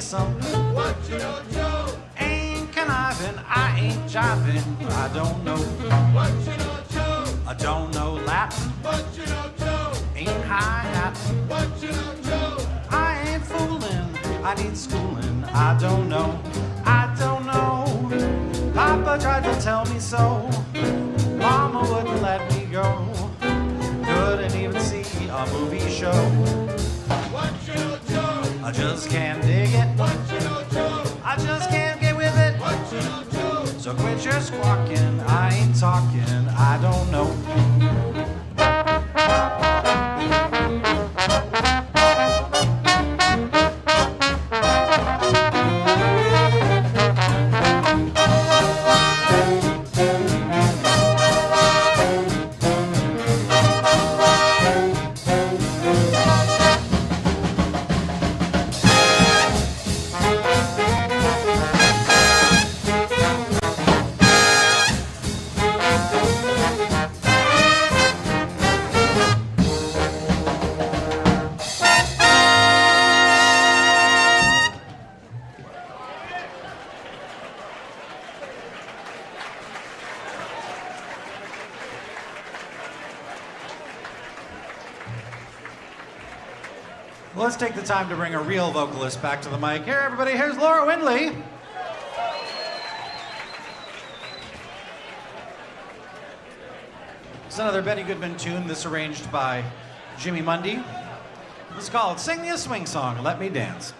something. What you don't know? Ain't conniving, I ain't jiving, I don't know. What you don't know? I don't know Latin, What you don't know? ain't hi-hatting. What you don't know? I ain't fooling, I need schooling, I don't know. I don't know. Papa tried to tell me so. Mama wouldn't let me go. Couldn't even see a movie show. What you don't know? I just can't dig it. What you don't know? I just can't get with it. What you don't know? So quit your squawking, I ain't talking, I don't know. Let's take the time to bring a real vocalist back to the mic. Here, everybody, here's Laura Windley. It's another Benny Goodman tune, this arranged by Jimmy Mundy. It's called Sing Me a Swing Song, Let Me Dance.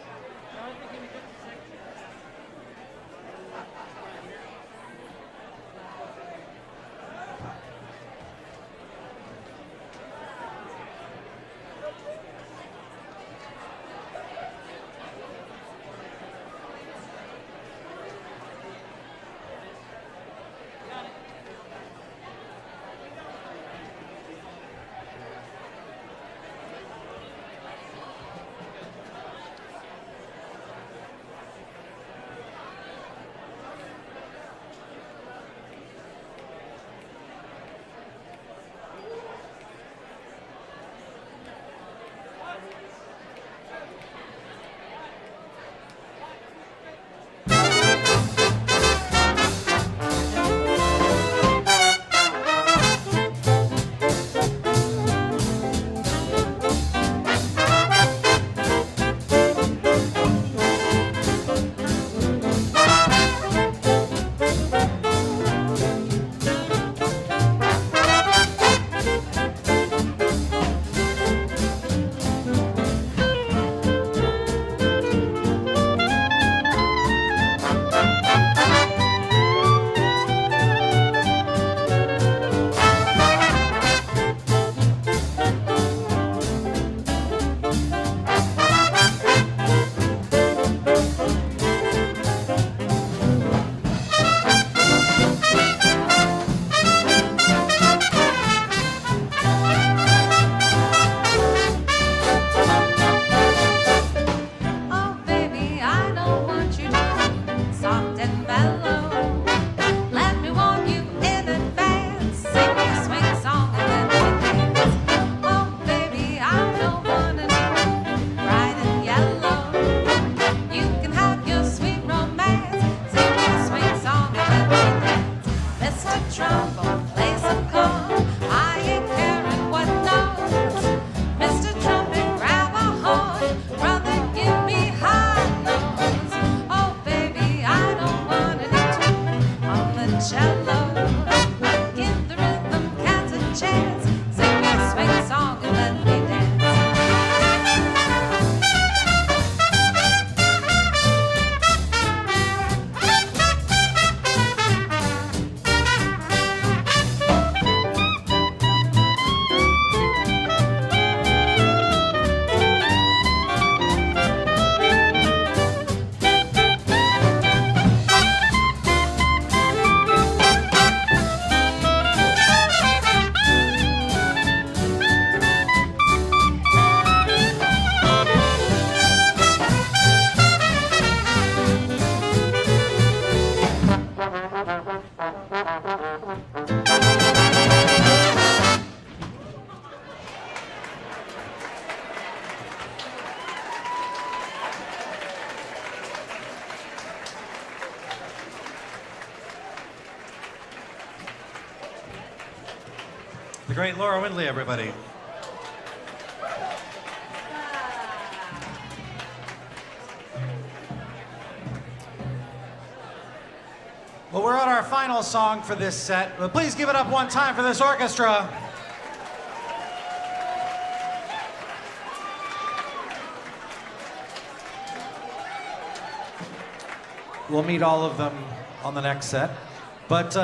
The great Laura Windley, everybody. Well, we're on our final song for this set, but please give it up one time for this orchestra. We'll meet all of them on the next set, but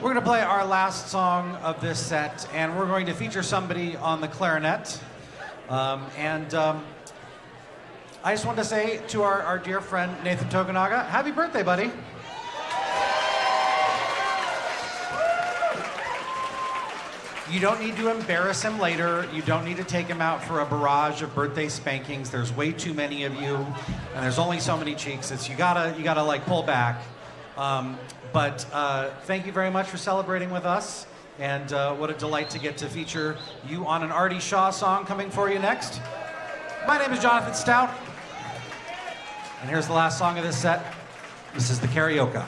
we're going to play our last song of this set, and we're going to feature somebody on the clarinet. I just wanted to say to our dear friend Nathan Tokunaga, happy birthday, buddy. You don't need to embarrass him later. You don't need to take him out for a barrage of birthday spankings. There's way too many of you, and there's only so many cheeks. You gotta like pull back. But thank you very much for celebrating with us, and what a delight to get to feature you on an Arty Shaw song coming for you next. My name is Jonathan Stout, and here's the last song of this set. This is the karaoke.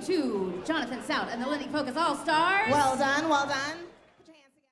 to Jonathan Stout and the Lindy Focus All-Stars. Well done, well done. Put your hands together.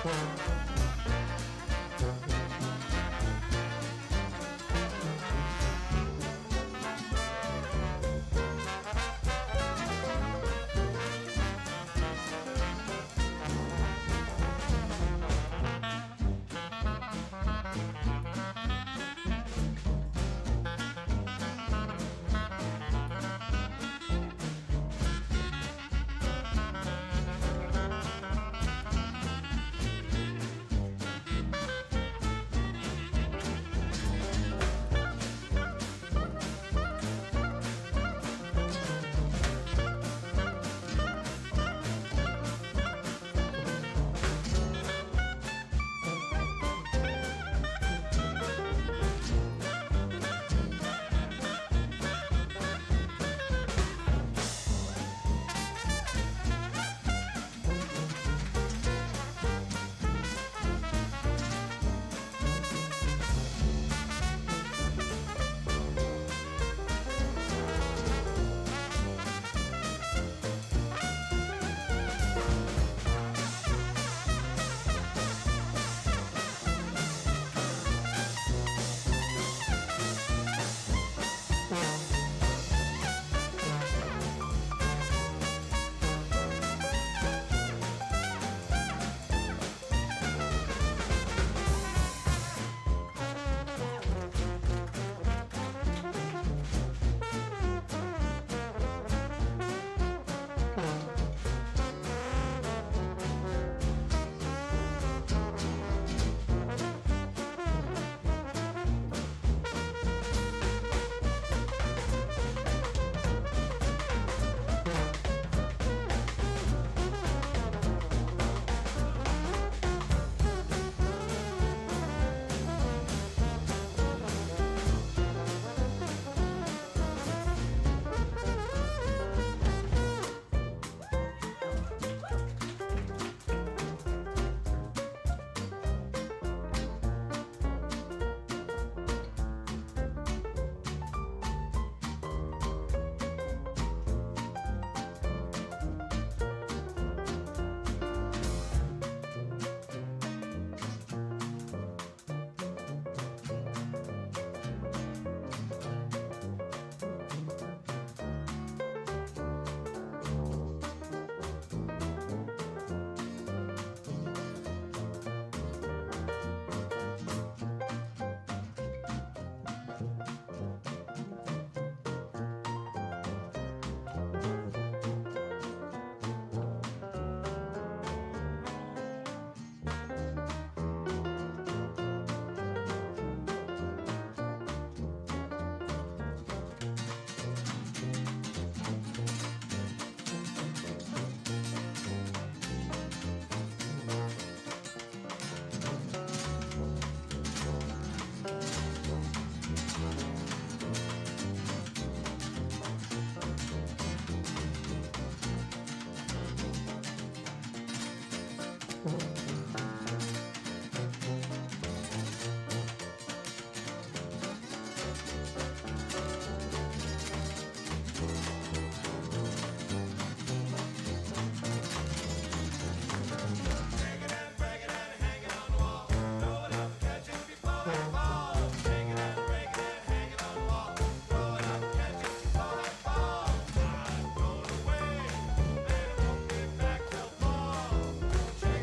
Shake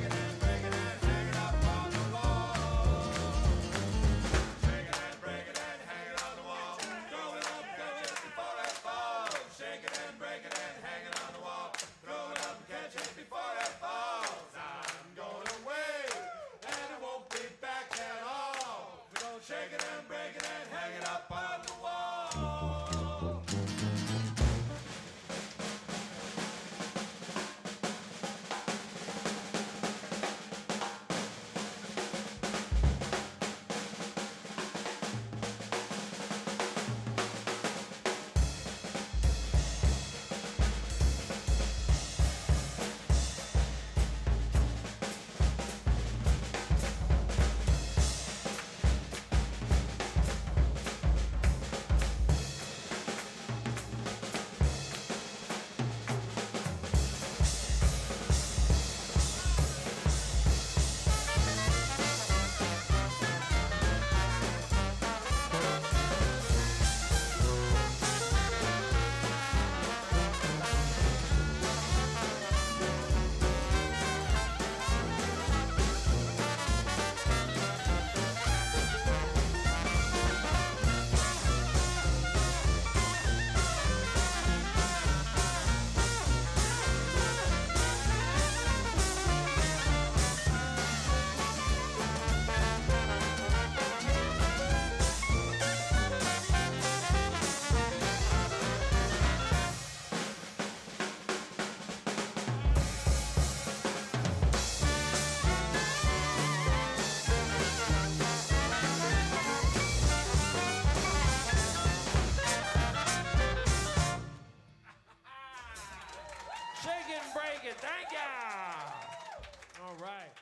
it and All right.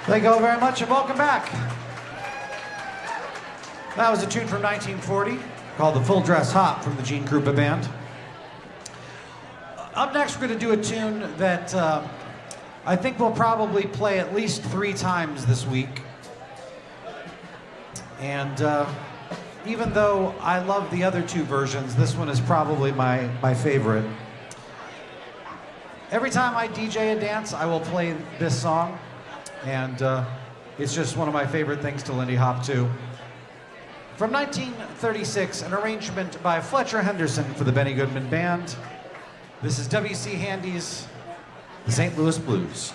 Thank you all very much and welcome back. That was a tune from 1940 called The Full Dress Hop from the Gene Krupa Band. Up next, we're going to do a tune that I think we'll probably play at least 3 times this week. And even though I love the other 2 versions, this one is probably my favorite. Every time I DJ a dance, I will play this song. And it's just one of my favorite things to Lindy Hop to. From 1936, an arrangement by Fletcher Henderson for the Benny Goodman Band. This is W.C. Handy's The St. Louis Blues.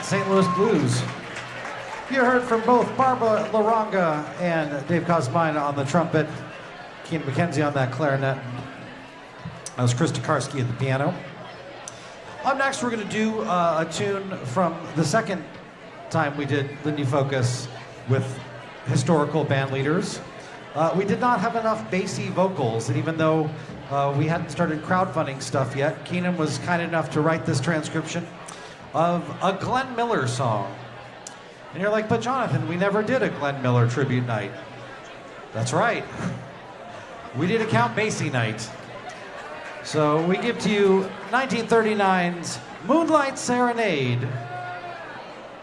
St. Louis Blues. You heard from both Barbara Laranga and Dave Kosmine on the trumpet, Keenan McKenzie on that clarinet. That was Chris Tokarski at the piano. Up next, we're going to do a tune from the second time we did Lindy Focus with historical band leaders. We did not have enough bassy vocals, and even though we hadn't started crowdfunding stuff yet, Keenan was kind enough to write this transcription of a Glenn Miller song. And you're like, but Jonathan, we never did a Glenn Miller tribute night. That's right. We did a Count Basie night. So we give to you 1939's Moonlight Serenade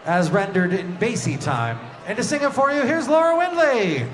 as rendered in Basie time. And to sing it for you, here's Laura Windley.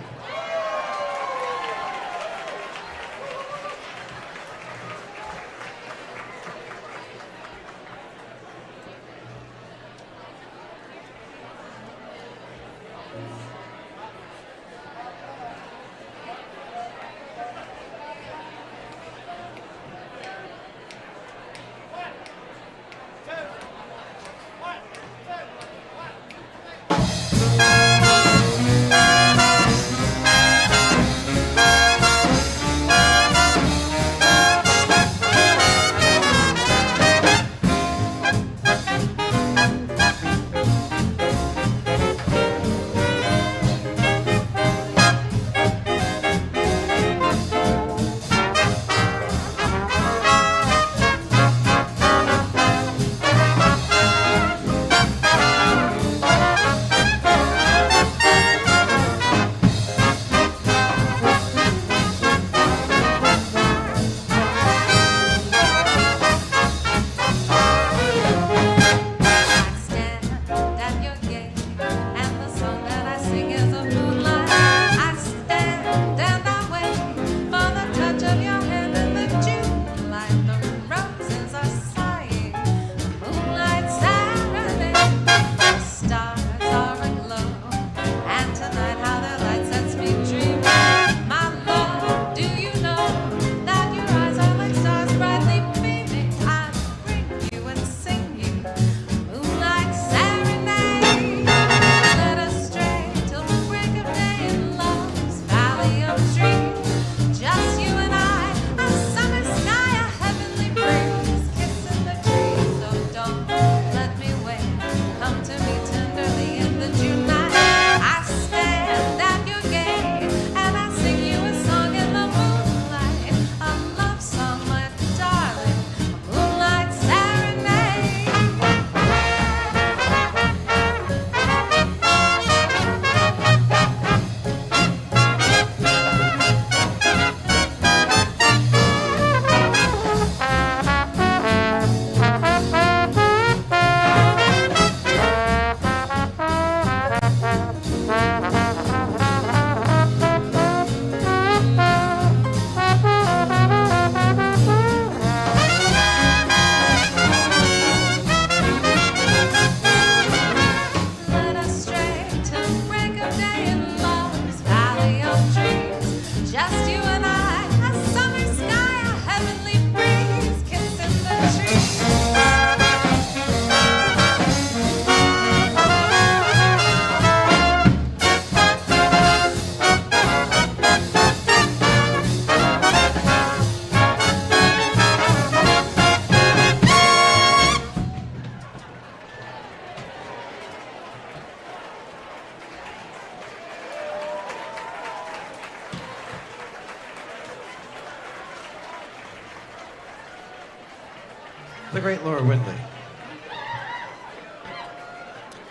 The great Laura Windley.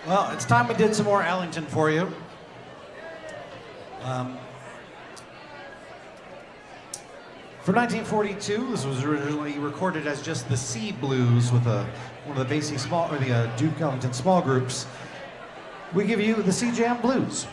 Well, it's time we did some more Ellington for you. For 1942, this was originally recorded as just the Sea Blues with one of the basic small, or the Duke Ellington small groups. We give you the Sea Jam Blues.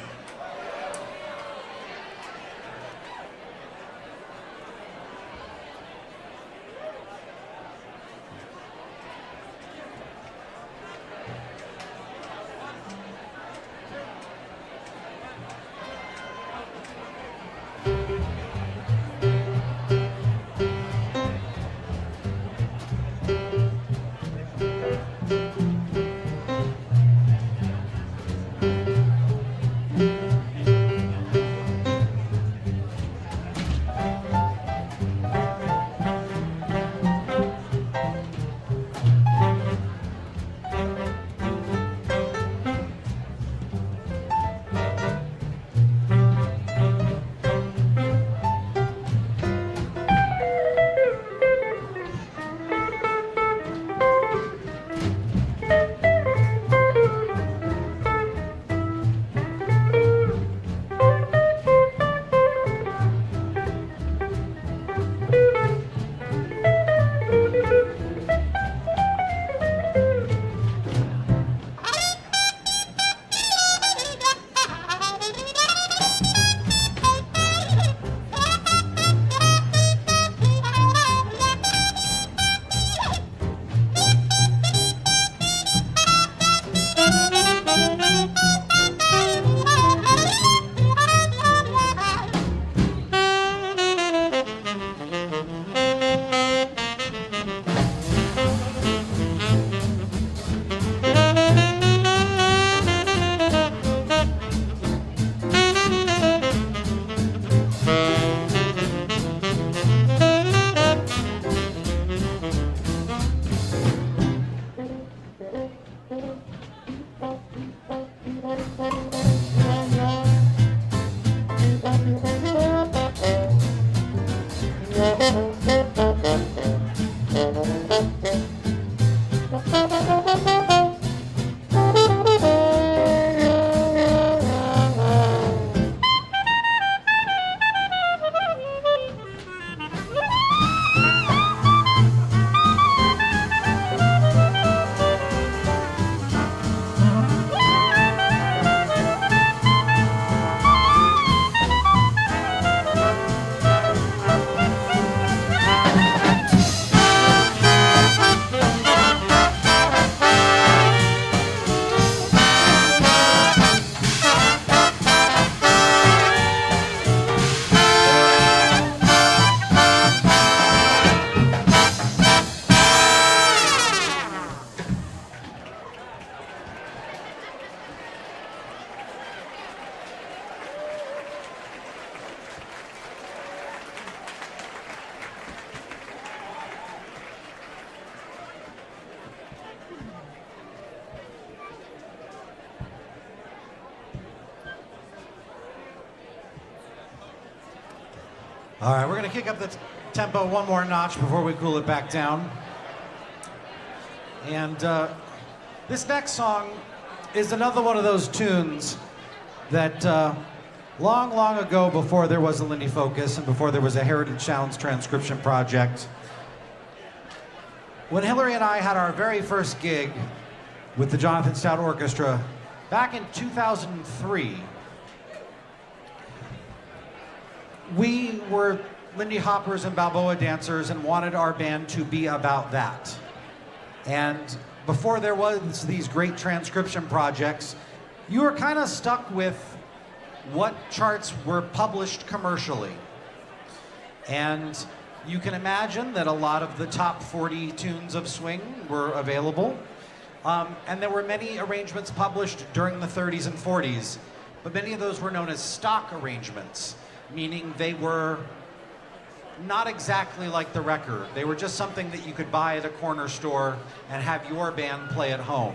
All right, we're going to kick up the tempo one more notch before we cool it back down. And this next song is another one of those tunes that long, long ago, before there was a Lindy Focus and before there was a Heritage Sounds transcription project, when Hillary and I had our very first gig with the Jonathan Stout Orchestra back in 2003, we were Lindy hoppers and Balboa dancers and wanted our band to be about that. And before there was these great transcription projects, you were kind of stuck with what charts were published commercially. And you can imagine that a lot of the top 40 tunes of swing were available. And there were many arrangements published during the 30s and 40s, but many of those were known as stock arrangements, meaning they were not exactly like the record. They were just something that you could buy at a corner store and have your band play at home.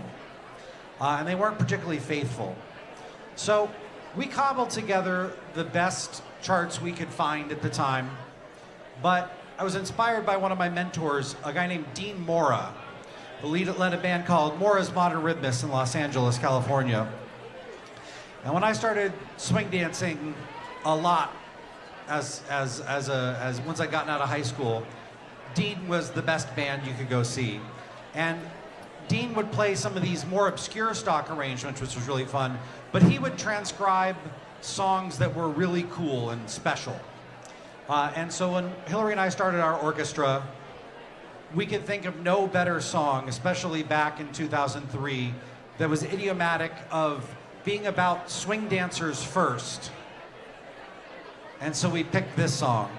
And they weren't particularly faithful. So we cobbled together the best charts we could find at the time, but I was inspired by one of my mentors, a guy named Dean Mora, who led a band called Mora's Modern Rhythmists in Los Angeles, California. And when I started swing dancing a lot as once I'd gotten out of high school, Dean was the best band you could go see. And Dean would play some of these more obscure stock arrangements, which was really fun, but he would transcribe songs that were really cool and special. And so when Hillary and I started our orchestra, we could think of no better song, especially back in 2003, that was idiomatic of being about swing dancers first. And so we picked this song.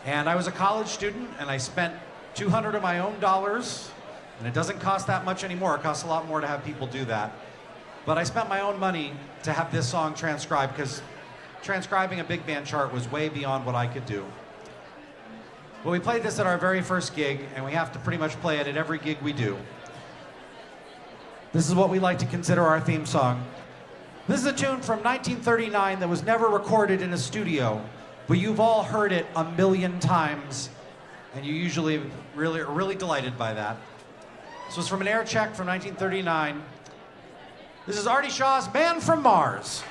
And I was a college student, and I spent $200 of my own dollars, and it doesn't cost that much anymore. It costs a lot more to have people do that. But I spent my own money to have this song transcribed, because transcribing a big band chart was way beyond what I could do. But we played this at our very first gig, and we have to pretty much play it at every gig we do. This is what we like to consider our theme song. This is a tune from 1939 that was never recorded in a studio, but you've all heard it a million times, and you usually are really delighted by that. This was from an air check from 1939. This is Arty Shaw's Man from Mars.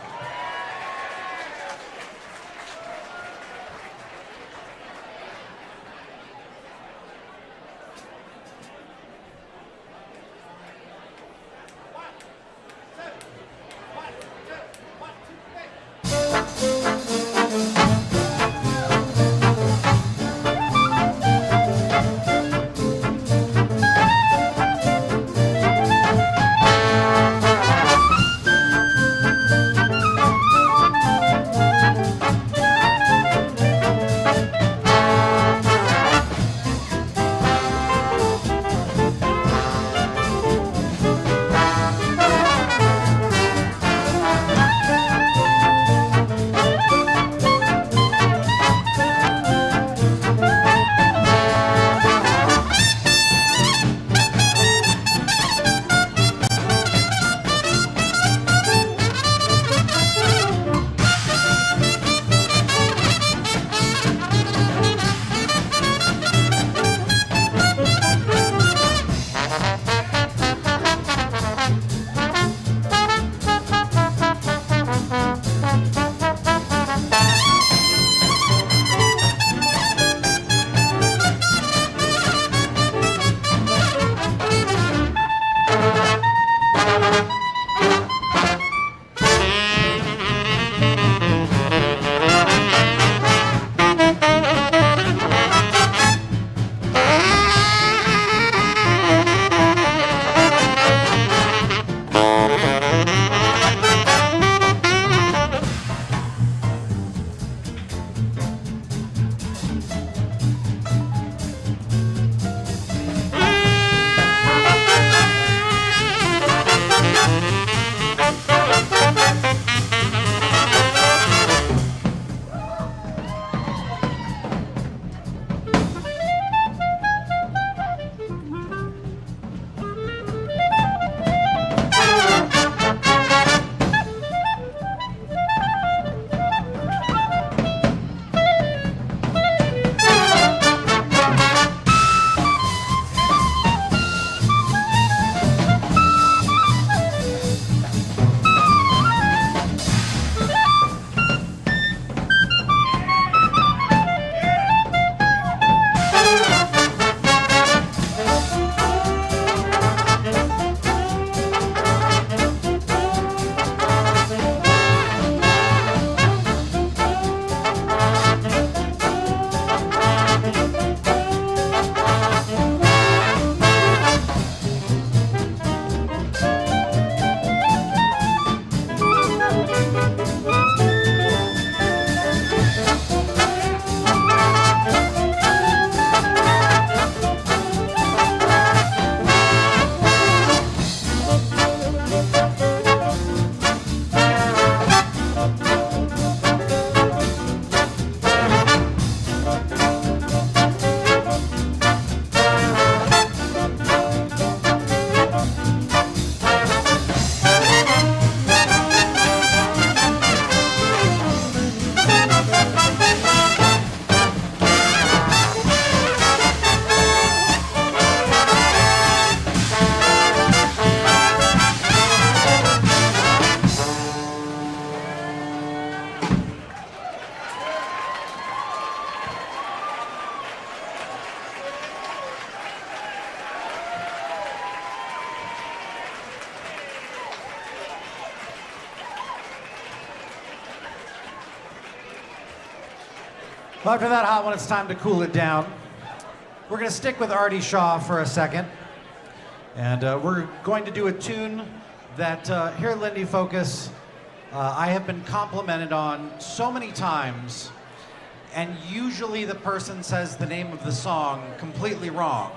Well, after that hot one, it's time to cool it down. We're going to stick with Arty Shaw for a second. And we're going to do a tune that here at Lindy Focus, I have been complimented on so many times. And usually the person says the name of the song completely wrong.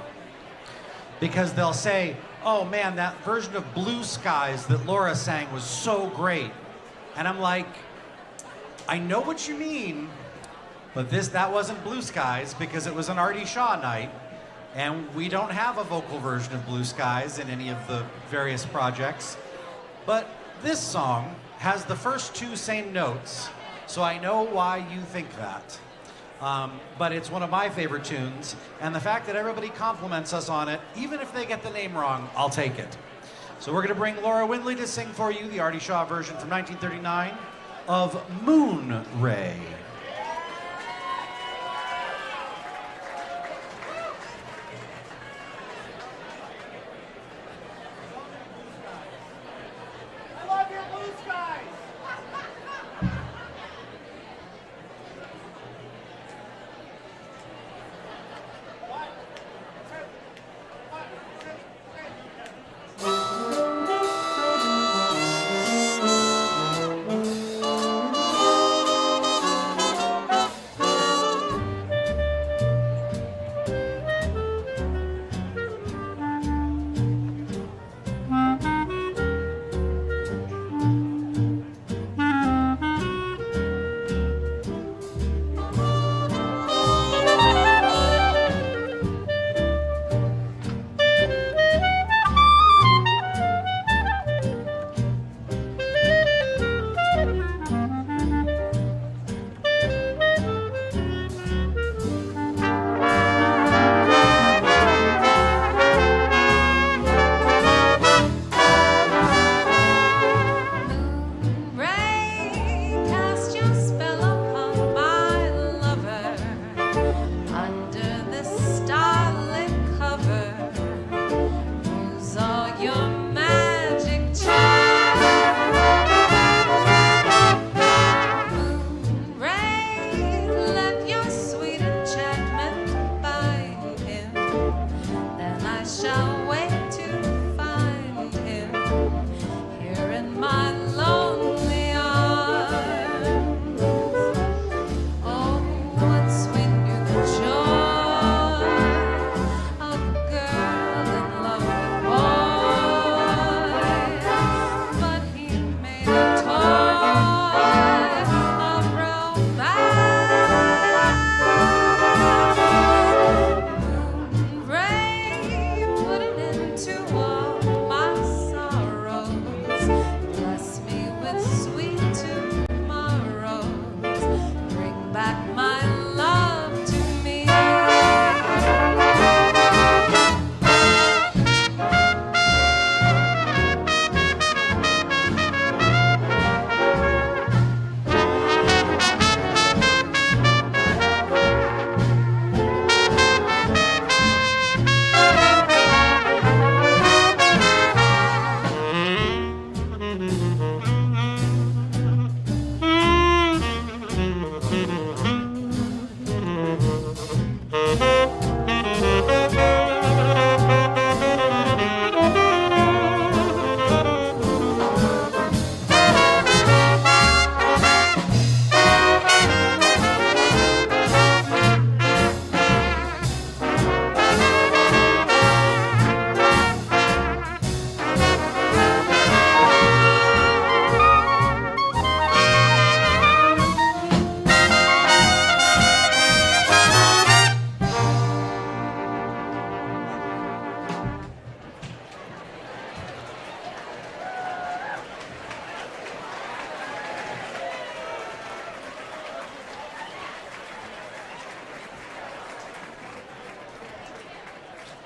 Because they'll say, oh man, that version of Blue Skies that Laura sang was so great. And I'm like, I know what you mean, but that wasn't Blue Skies because it was an Arty Shaw night, and we don't have a vocal version of Blue Skies in any of the various projects. But this song has the first two same notes, so I know why you think that. But it's one of my favorite tunes, and the fact that everybody compliments us on it, even if they get the name wrong, I'll take it. So we're going to bring Laura Windley to sing for you the Arty Shaw version from 1939 of Moon Ray. I love your blue skies.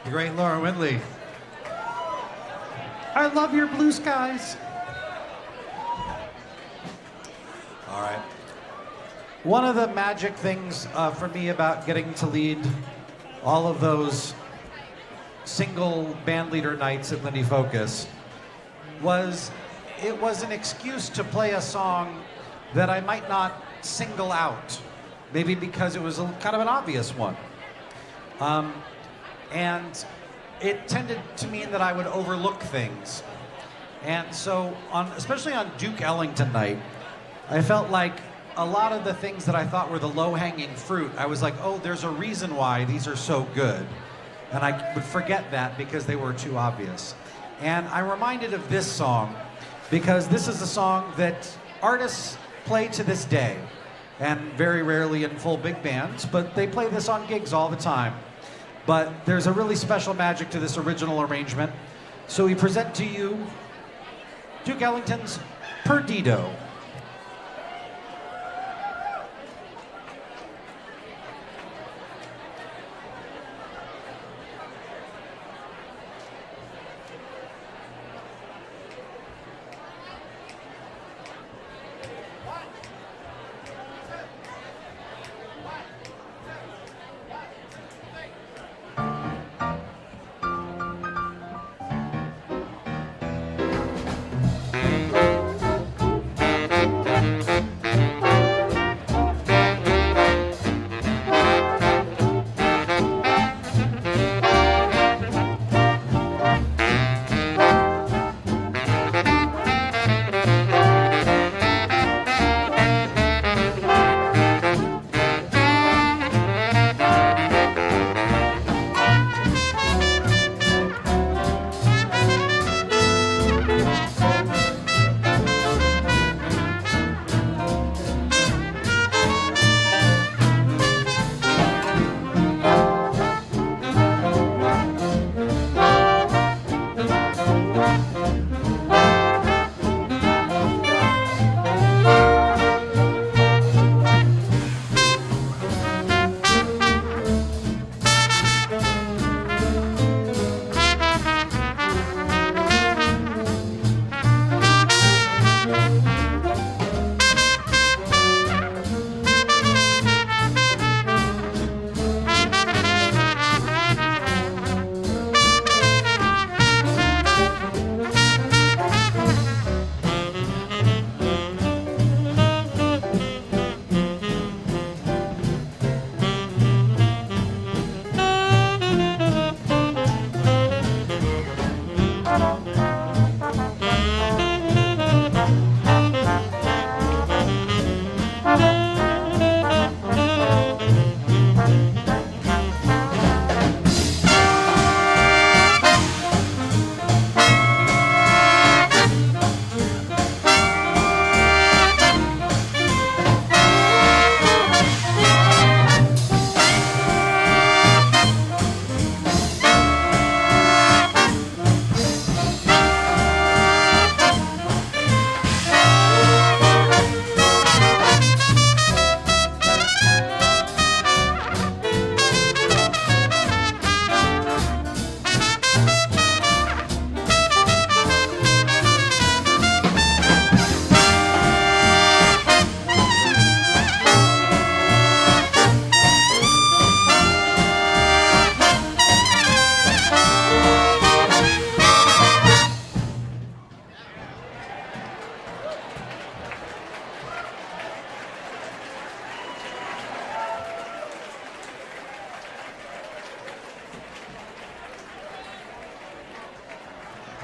The great Laura Windley. I love your blue skies. All right. One of the magic things for me about getting to lead all of those single band leader nights at Lindy Focus was it was an excuse to play a song that I might not single out maybe because it was kind of an obvious one. And it tended to mean that I would overlook things. And so, especially on Duke Ellington night, I felt like a lot of the things that I thought were the low-hanging fruit, I was like, oh, there's a reason why these are so good. And I would forget that because they were too obvious. And I'm reminded of this song because this is a song that artists play to this day, and very rarely in full big bands, but they play this on gigs all the time. But there's a really special magic to this original arrangement. So we present to you Duke Ellington's Perdido.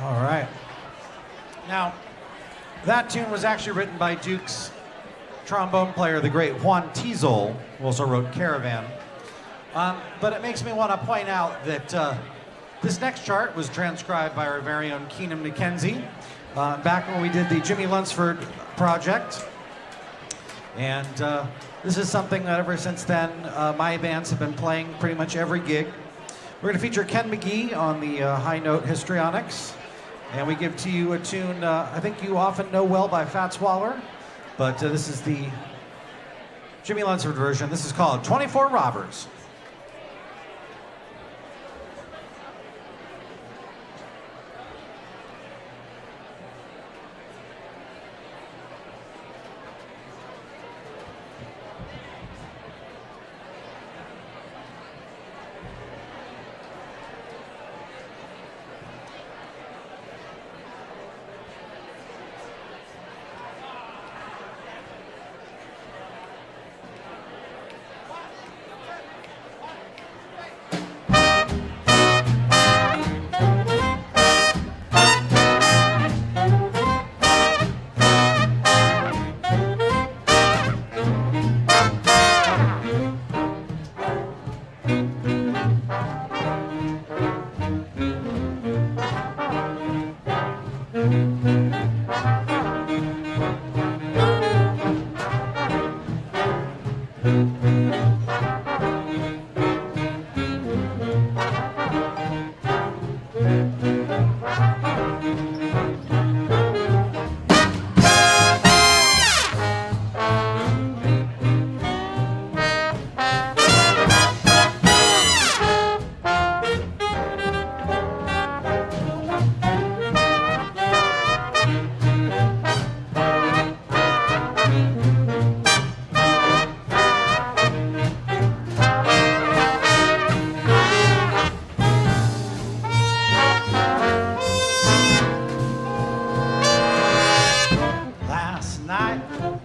All right. Now, that tune was actually written by Duke's trombone player, the great Juan Teasel, who also wrote Caravan. But it makes me want to point out that this next chart was transcribed by our very own Keenan McKenzie back when we did the Jimmy Lunsford project. And this is something that ever since then, my bands have been playing pretty much every gig. We're going to feature Ken McGee on the high note histrionics. And we give to you a tune I think you often know well by Fats Waller, but this is the Jimmy Lunsford version. This is called 24 Robbers.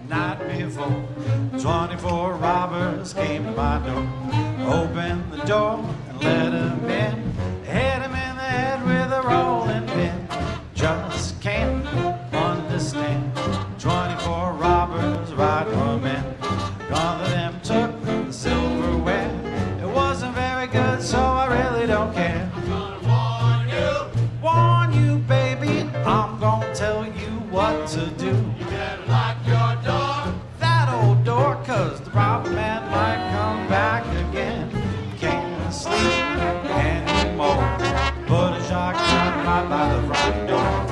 Night before, 24 robbers came to my door. Opened the door and let him in. Hit him in the head with a rolling pin. Just can't understand. 24 robbers right for men. None of them took the silverware. It wasn't very good, so I really don't care. I'm gonna warn you, baby. I'm gonna tell you what to do. You better lock your door, that old door, 'cause the robber man might come back again. Can't sleep anymore. Put a shotgun right by the front door.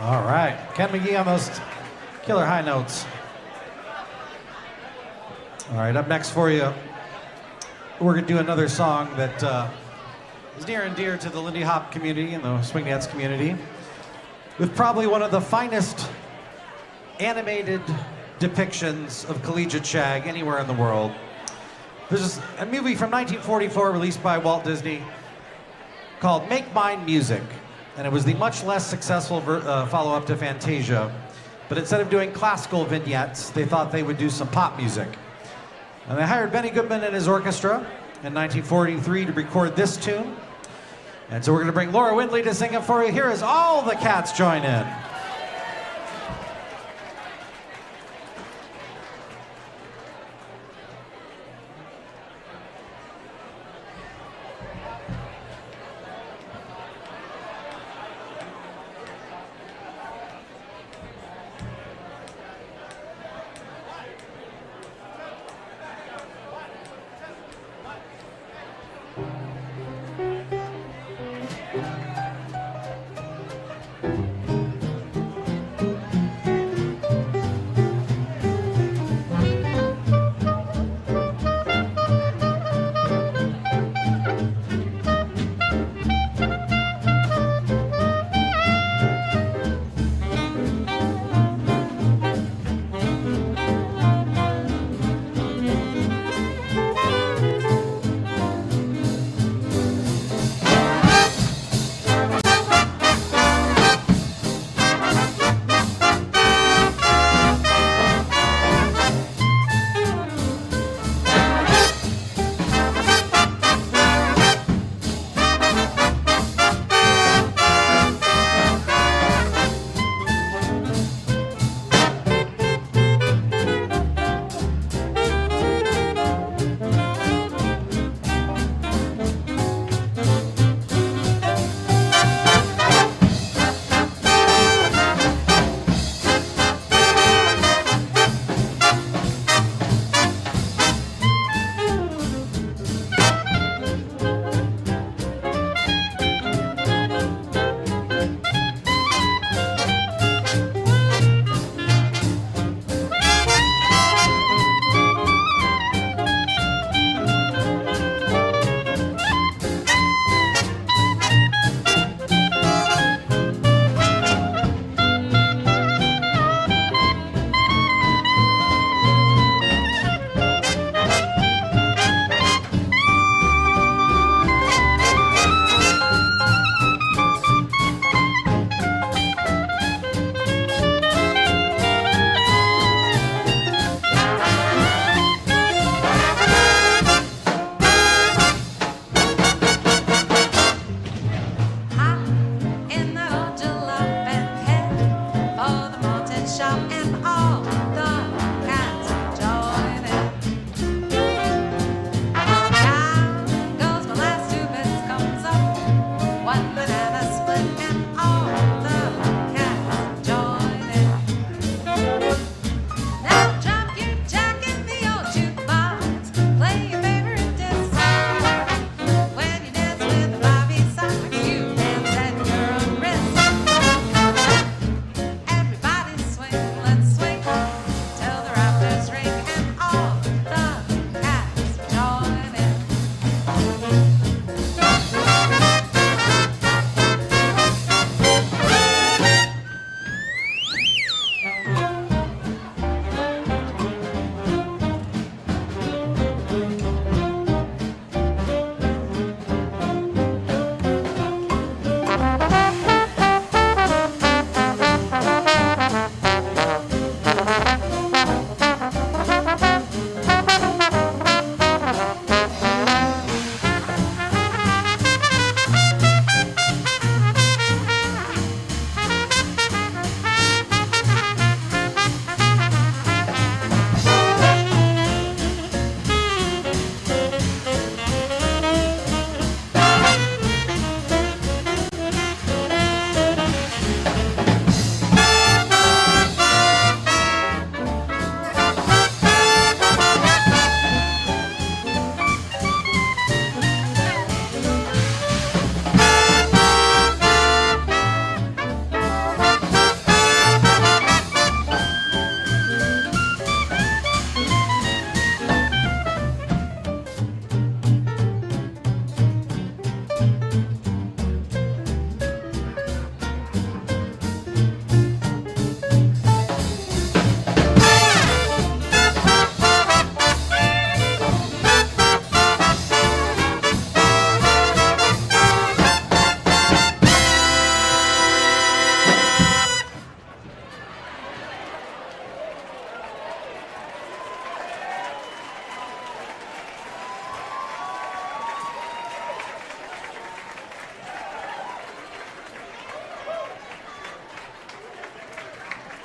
All right, Ken McGee on those killer high notes. All right, up next for you, we're gonna do another song that is near and dear to the Lindy Hop community and the swing dance community, with probably one of the finest animated depictions of collegiate shag anywhere in the world. There's a movie from 1944 released by Walt Disney called Make Mine Music. And it was the much less successful follow-up to Fantasia. But instead of doing classical vignettes, they thought they would do some pop music. And they hired Benny Goodman and his orchestra in 1943 to record this tune. And so we're going to bring Laura Windley to sing it for you. Here as all the cats join in.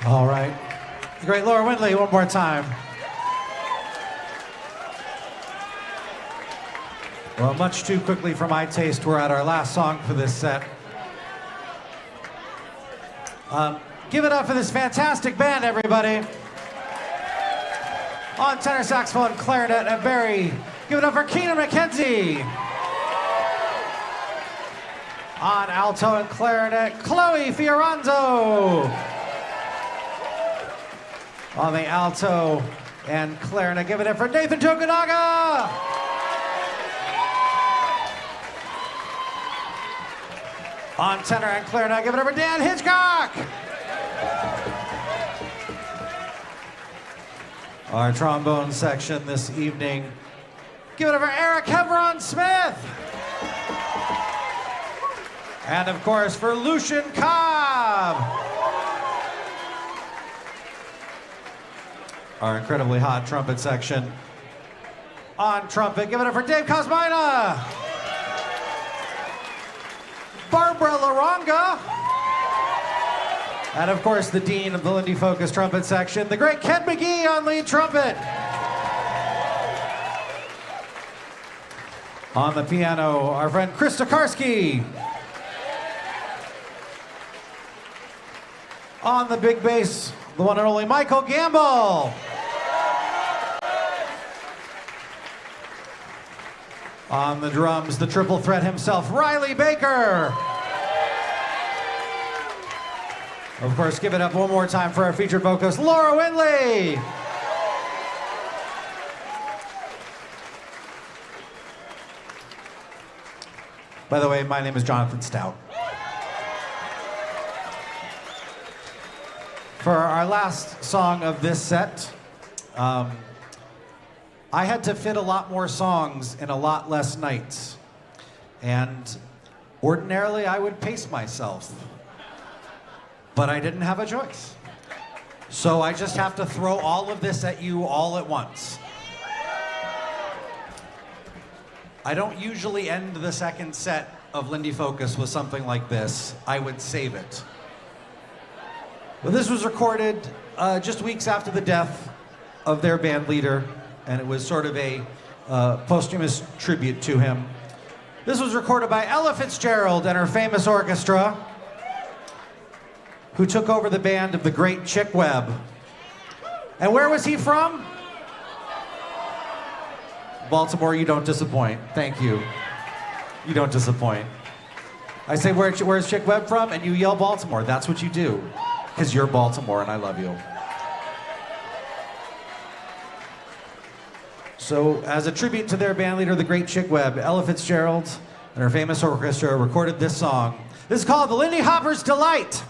All right. The great Laura Windley, one more time. Well, much too quickly for my taste, we're at our last song for this set. Give it up for this fantastic band, everybody. On tenor saxophone, clarinet, and Barry. Give it up for Keenan McKenzie. On alto and clarinet, Chloe Fioranzo. On the alto and clarinet, give it up for Nathan Tokunaga. On tenor and clarinet, give it up for Dan Hitchcock. Our trombone section this evening, give it up for Eric Hevron Smith. And of course for Lucian Cobb. Our incredibly hot trumpet section. On trumpet, give it up for Dave Cosmina. Barbara Laronga. And of course the dean of the Lindy Focus trumpet section, the great Ken McGee on lead trumpet. On the piano, our friend Chris Tokarski. On the big bass, the one and only Michael Gamble. On the drums, the triple threat himself, Riley Baker. Of course, give it up one more time for our featured vocalist, Laura Windley. By the way, my name is Jonathan Stout. For our last song of this set, I had to fit a lot more songs in a lot less nights. And ordinarily, I would pace myself. But I didn't have a choice. So I just have to throw all of this at you all at once. I don't usually end the second set of Lindy Focus with something like this. I would save it. But this was recorded just weeks after the death of their band leader, and it was sort of a posthumous tribute to him. This was recorded by Ella Fitzgerald and her famous orchestra, who took over the band of the great Chick Webb. And where was he from? Baltimore, you don't disappoint. Thank you. You don't disappoint. I say, where's Chick Webb from? And you yell Baltimore. That's what you do. Because you're Baltimore and I love you. So, as a tribute to their band leader, the great Chick Webb, Ella Fitzgerald and her famous orchestra recorded this song. This is called The Lindy Hopper's Delight.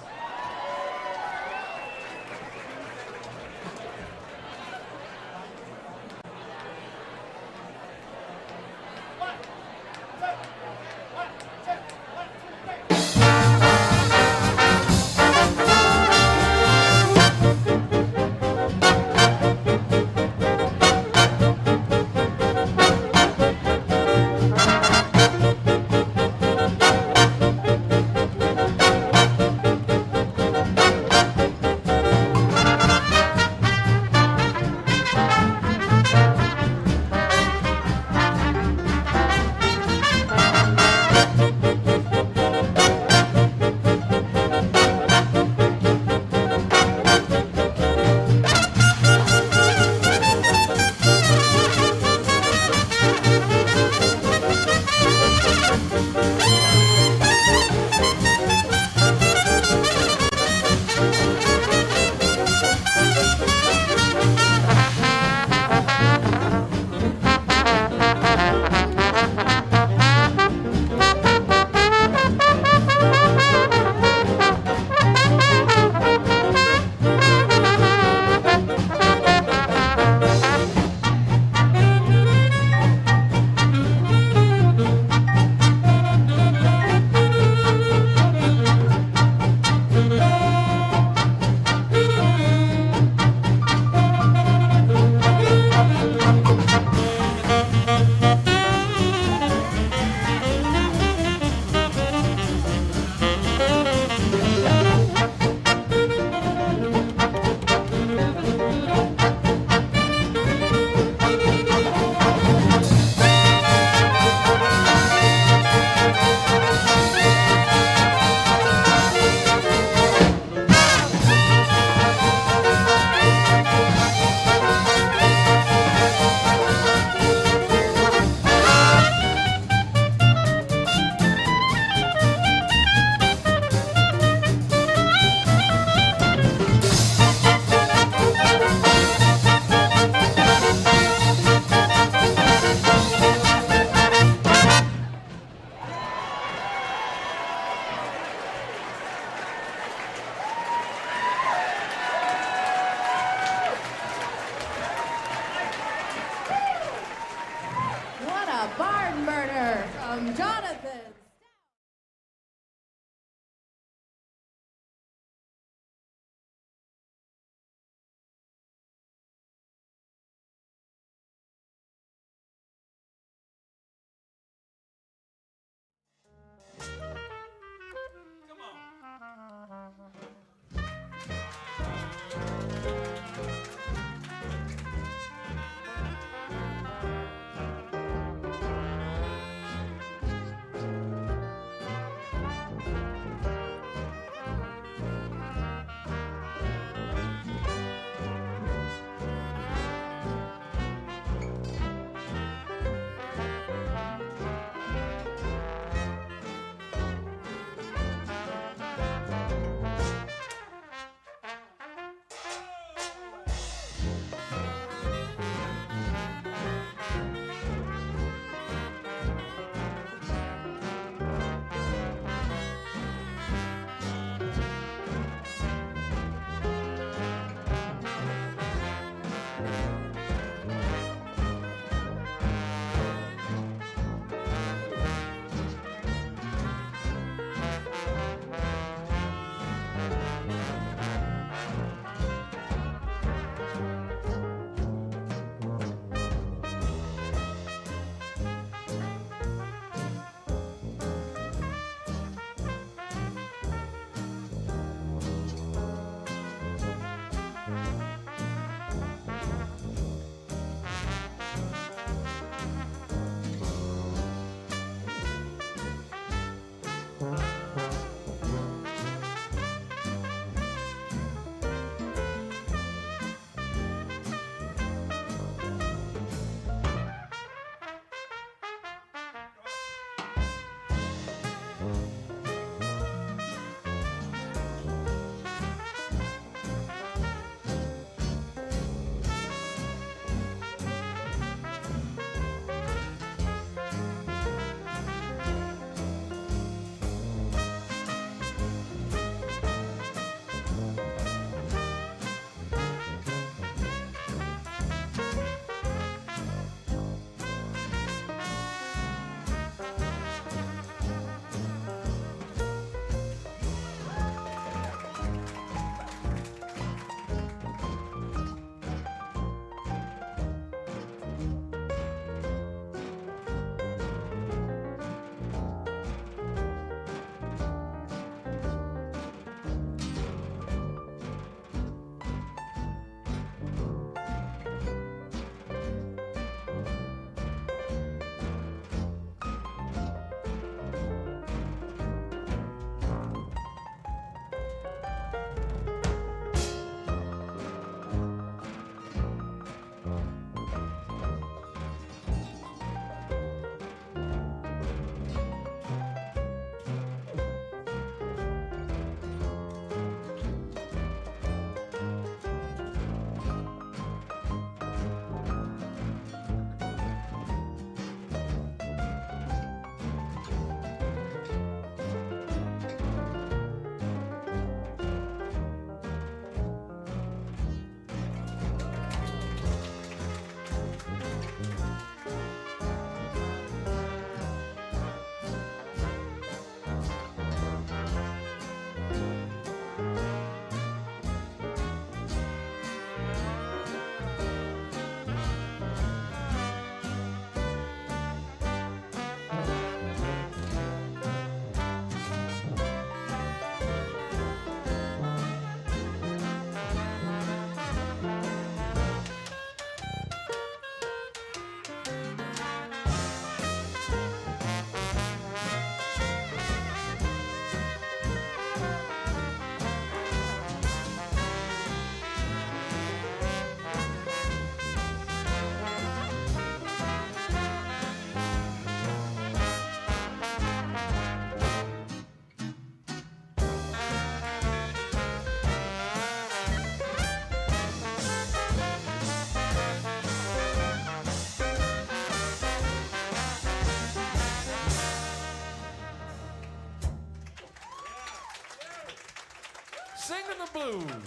Singing the blues.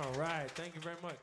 All right, thank you very much.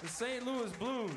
the St. Louis Blues.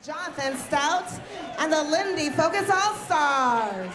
Jonathan Stout and the Lindy Focus All-Stars.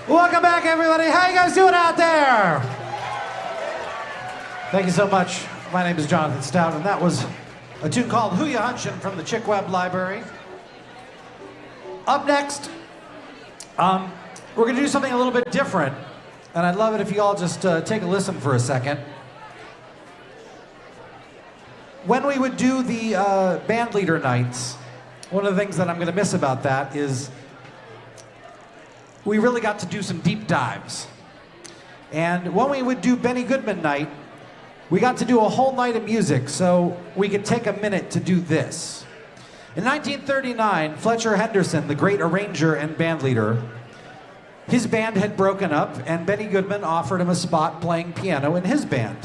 Welcome back, everybody. How you guys doing out there? Thank you so much. My name is Jonathan Stout, and that was a tune called Who Ya Hunchin' from the Chick Webb Library. Up next, we're going to do something a little bit different, and I'd love it if you all just take a listen for a second. When we would do the band leader nights, one of the things that I'm going to miss about that is we really got to do some deep dives. And when we would do Benny Goodman night, we got to do a whole night of music, so we could take a minute to do this. In 1939, Fletcher Henderson, the great arranger and band leader, his band had broken up, and Benny Goodman offered him a spot playing piano in his band.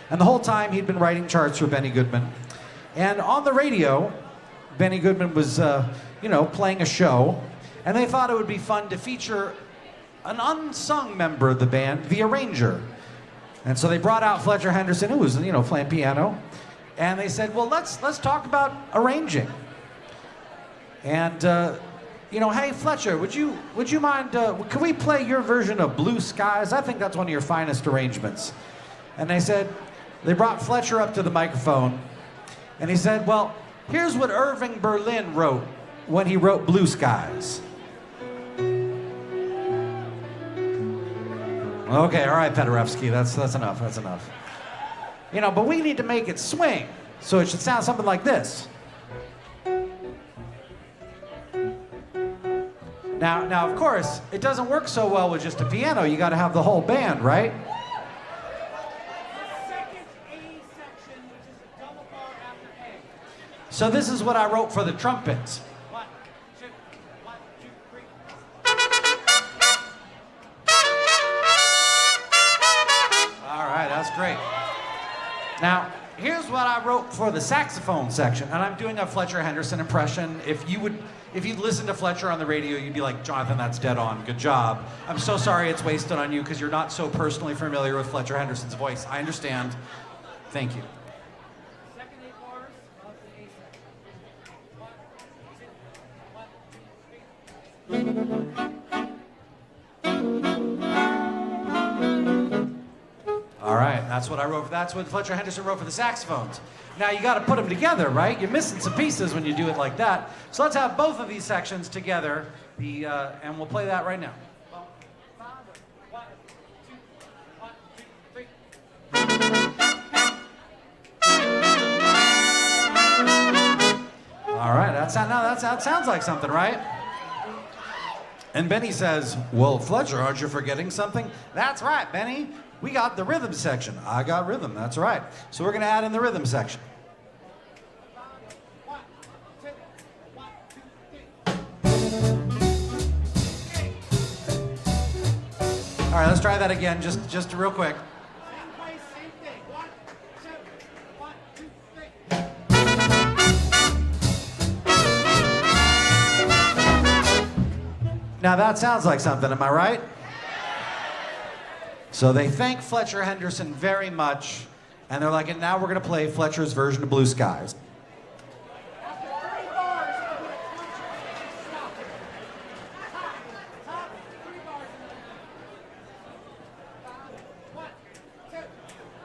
And the whole time he'd been writing charts for Benny Goodman. And on the radio, Benny Goodman was, playing a show, and they thought it would be fun to feature an unsung member of the band, the arranger. And so they brought out Fletcher Henderson, who was, playing piano, and they said, well, let's talk about arranging. And, hey, Fletcher, would you mind, can we play your version of Blue Skies? I think that's one of your finest arrangements. And they brought Fletcher up to the microphone, and he said, well, here's what Irving Berlin wrote when he wrote Blue Skies. Okay, all right, Paderewski, that's enough, that's enough. But we need to make it swing, so it should sound something like this. Now, of course, it doesn't work so well with just a piano. You got to have the whole band, right? So this is what I wrote for the trumpets. 1, 2, 1, 2, 3. All right, that's great. Now, here's what I wrote for the saxophone section, and I'm doing a Fletcher Henderson impression. If you'd listen to Fletcher on the radio, you'd be like, Jonathan, that's dead on. Good job. I'm so sorry it's wasted on you because you're not so personally familiar with Fletcher Henderson's voice. I understand. Thank you. Second 8 bars of the A All right, that's what I wrote. That's what Fletcher Henderson wrote for the saxophones. Now you got to put them together, right? You're missing some pieces when you do it like that. So let's have both of these sections together, and we'll play that right now. All right, that sounds like something, right? And Benny says, well, Fletcher, aren't you forgetting something? That's right, Benny. We got the rhythm section. I got rhythm, that's right. So we're going to add in the rhythm section. All right, let's try that again, just real quick. Same place, same thing. 1, 2, 1, 2, 3. Now that sounds like something, am I right? So they thank Fletcher Henderson very much, and they're like, and now we're going to play Fletcher's version of Blue Skies. After 3 bars, I'm going to stop it. Top 3 bars. 1, 2,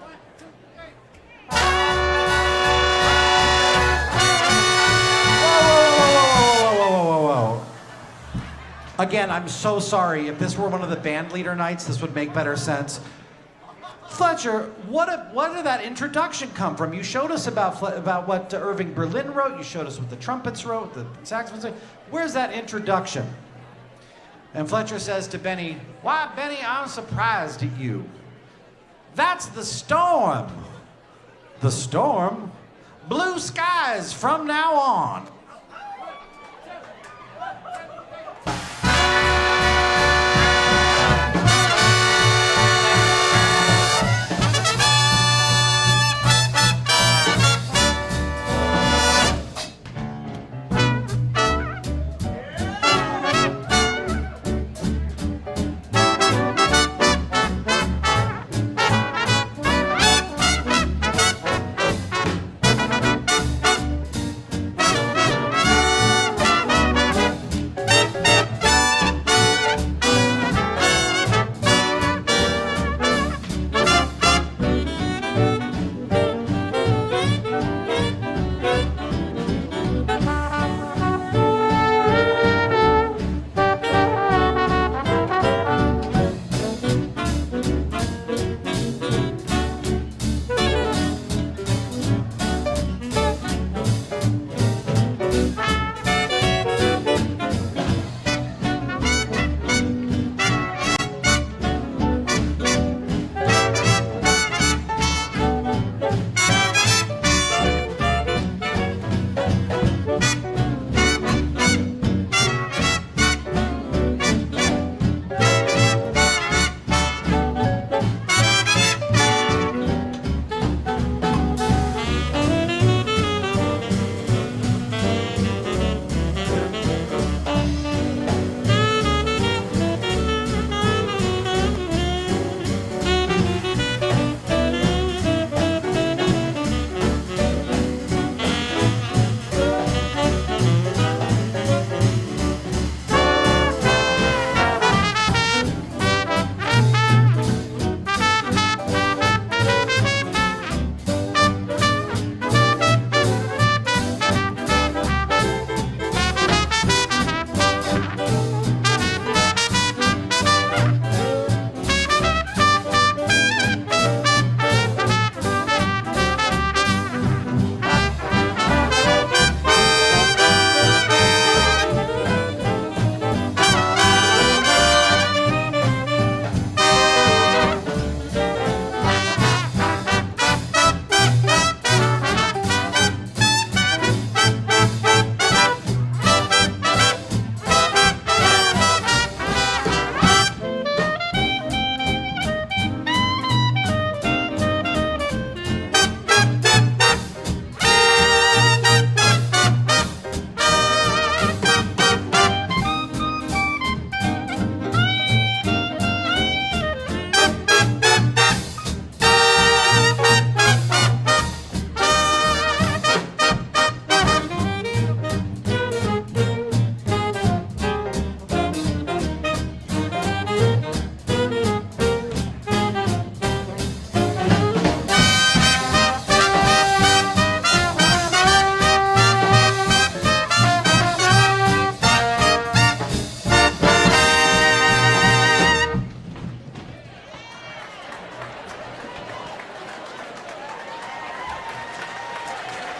1, 2, 3. Whoa. Again, I'm so sorry. If this were one of the band leader nights, this would make better sense. Fletcher, what did that introduction come from? You showed us about what Irving Berlin wrote. You showed us what the trumpets wrote, the saxophones wrote. Where's that introduction? And Fletcher says to Benny, why, Benny, I'm surprised at you. That's the storm. The storm? Blue skies from now on.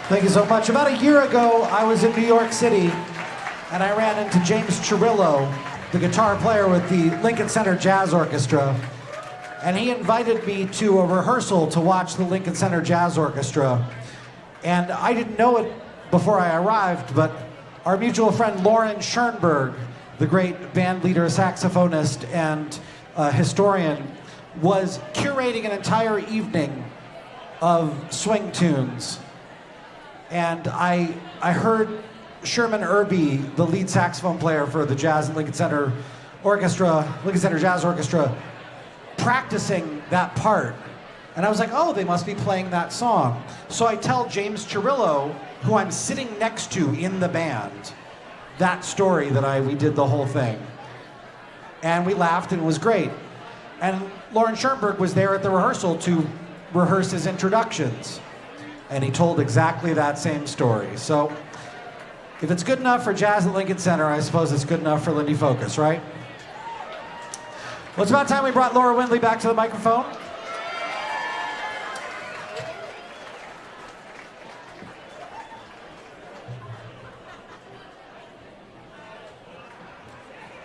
Thank you so much. About a year ago, I was in New York City, and I ran into James Cirillo, the guitar player with the Lincoln Center Jazz Orchestra, and he invited me to a rehearsal to watch the Lincoln Center Jazz Orchestra. And I didn't know it before I arrived, but our mutual friend Lauren Schoenberg, the great band leader, saxophonist, and historian, was curating an entire evening of swing tunes. And I heard Sherman Irby, the lead saxophone player for the Jazz and Lincoln Center Orchestra, Lincoln Center Jazz Orchestra, practicing that part. And I was like, oh, they must be playing that song. So I tell James Cirillo, who I'm sitting next to in the band, that story that we did the whole thing. And we laughed and it was great. And Lauren Schoenberg was there at the rehearsal to rehearse his introductions. And he told exactly that same story. So if it's good enough for Jazz at Lincoln Center, I suppose it's good enough for Lindy Focus, right? Well, it's about time we brought Laura Windley back to the microphone.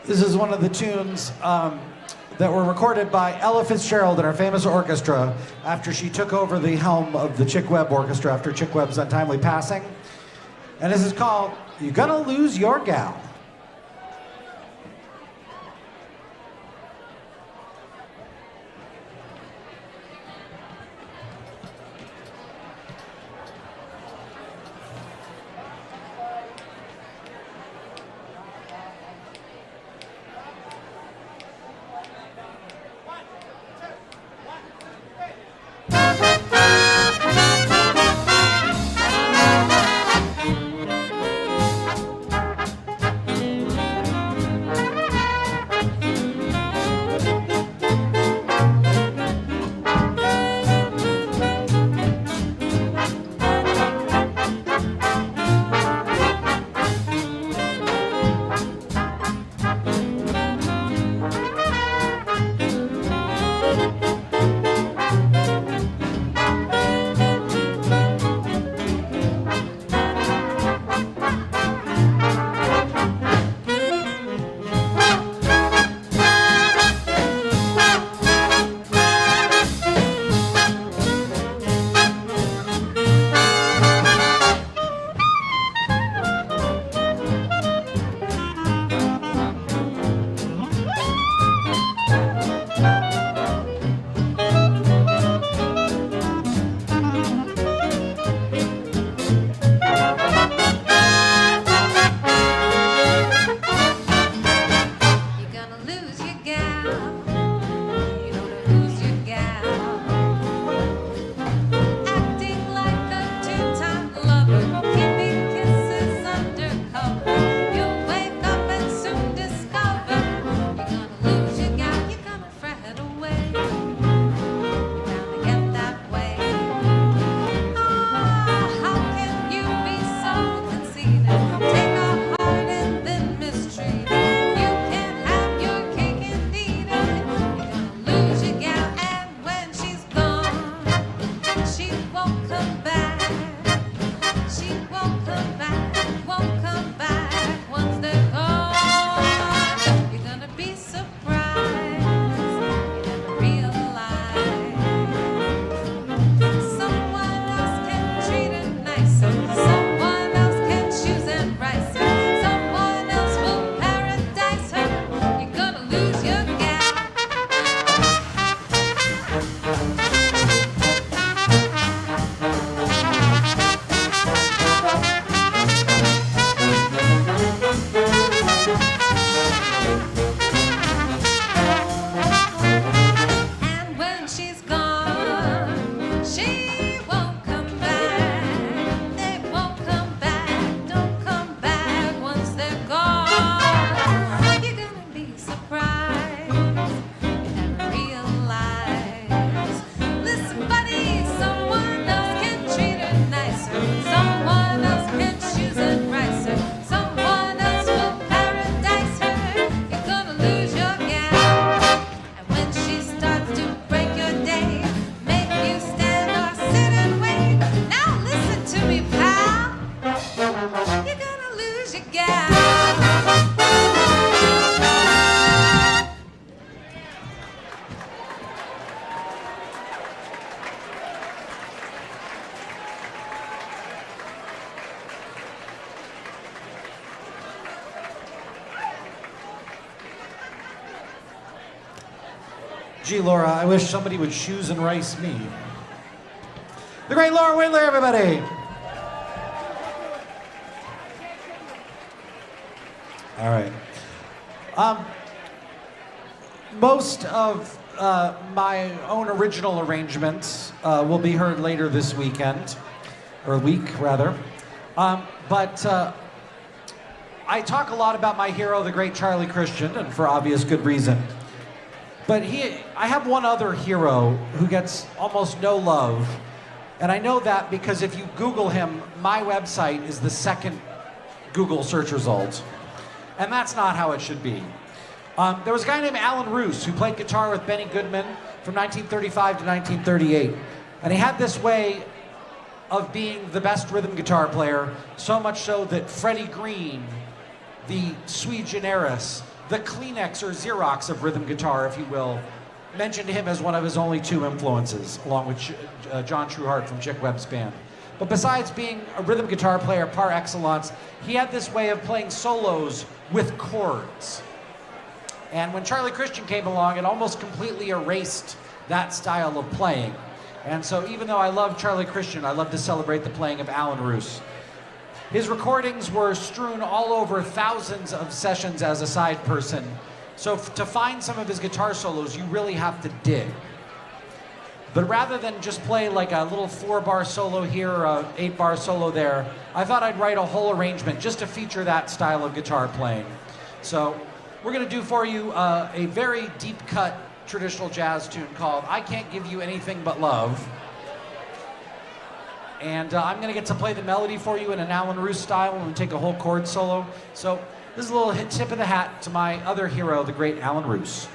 This is one of the tunes that were recorded by Ella Fitzgerald in her famous orchestra after she took over the helm of the Chick Webb Orchestra after Chick Webb's untimely passing. And this is called "You Gonna Lose Your Gal." Gee, Laura, I wish somebody would shoes and rice me. The great Laura Whitler, everybody. All right. Most of my own original arrangements will be heard later this weekend, or week rather. But I talk a lot about my hero, the great Charlie Christian, and for obvious good reason. But I have one other hero who gets almost no love, and I know that because if you Google him, my website is the second Google search result, and that's not how it should be. There was a guy named Alan Roos who played guitar with Benny Goodman from 1935 to 1938, and he had this way of being the best rhythm guitar player, so much so that Freddie Green, the sui generis, the Kleenex or Xerox of rhythm guitar, if you will, mentioned him as one of his only two influences, along with John Trueheart from Chick Webb's band. But besides being a rhythm guitar player par excellence, he had this way of playing solos with chords. And when Charlie Christian came along, it almost completely erased that style of playing. And so even though I love Charlie Christian, I love to celebrate the playing of Alan Roos. His recordings were strewn all over thousands of sessions as a side person. So to find some of his guitar solos, you really have to dig. But rather than just play like a little 4-bar solo here or a 8-bar solo there, I thought I'd write a whole arrangement just to feature that style of guitar playing. So we're gonna do for you a very deep cut traditional jazz tune called I Can't Give You Anything But Love. And I'm gonna get to play the melody for you in an Alan Roos style and take a whole chord solo. So this is a little tip of the hat to my other hero, the great Alan Roos.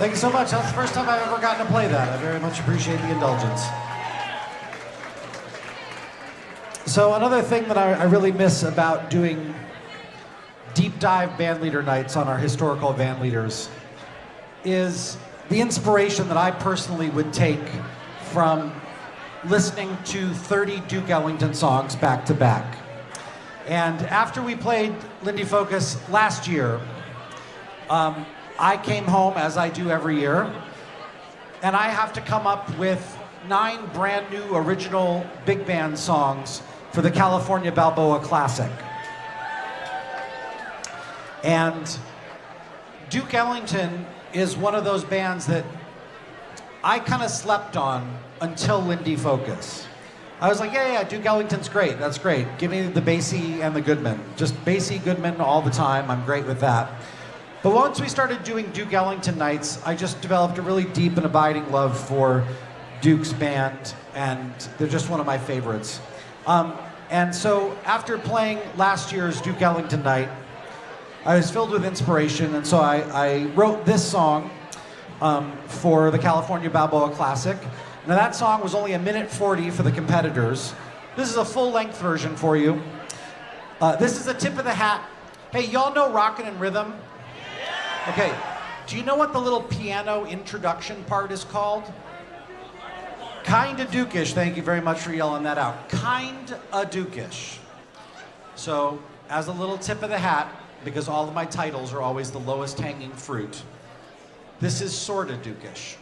Thank you so much. That's the first time I've ever gotten to play that. I very much appreciate the indulgence. So another thing that I really miss about doing deep dive band leader nights on our historical band leaders is the inspiration that I personally would take from listening to 30 Duke Ellington songs back to back. And after we played Lindy Focus last year, I came home, as I do every year, and I have to come up with 9 brand new original big band songs for the California Balboa Classic. And Duke Ellington is one of those bands that I kind of slept on until Lindy Focus. I was like, yeah, Duke Ellington's great, that's great. Give me the Basie and the Goodman. Just Basie, Goodman all the time, I'm great with that. But once we started doing Duke Ellington nights, I just developed a really deep and abiding love for Duke's band, and they're just one of my favorites. And so after playing last year's Duke Ellington night, I was filled with inspiration, and so I wrote this song for the California Balboa Classic. Now that song was only 1:40 for the competitors. This is a full-length version for you. This is a tip of the hat. Hey, y'all know Rockin' and Rhythm? Okay, do you know what the little piano introduction part is called? Kinda Dookish. Thank you very much for yelling that out. Kinda Dookish. So, as a little tip of the hat, because all of my titles are always the lowest hanging fruit, this is sorta Dookish.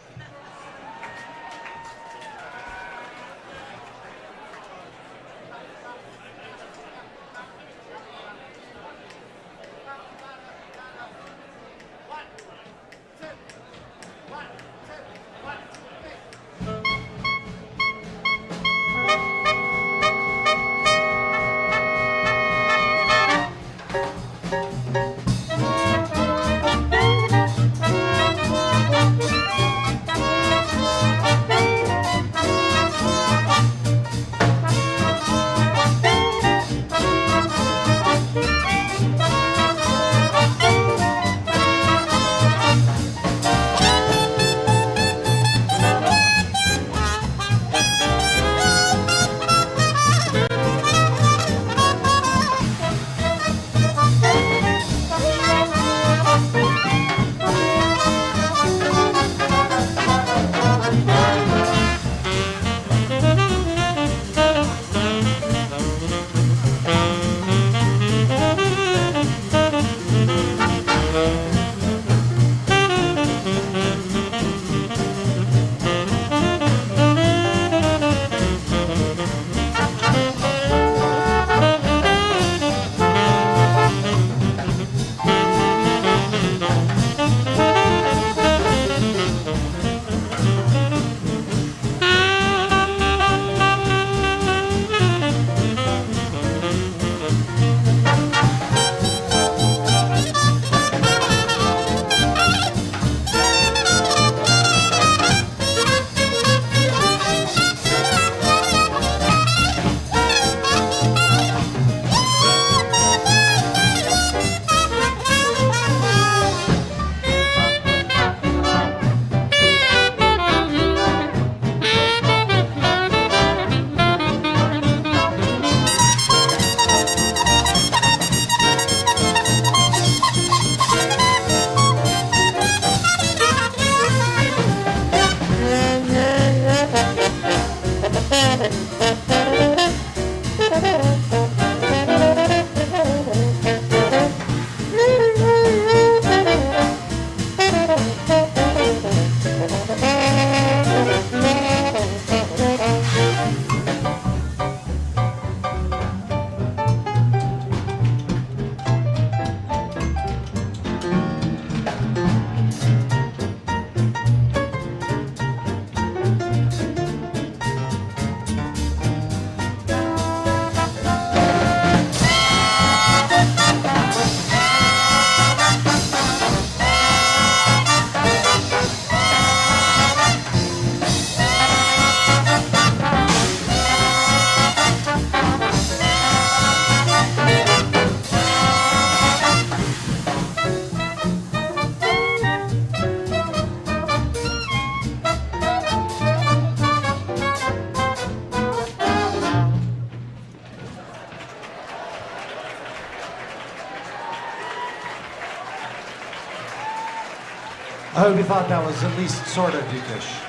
I hope you thought that was at least sort of Dookish.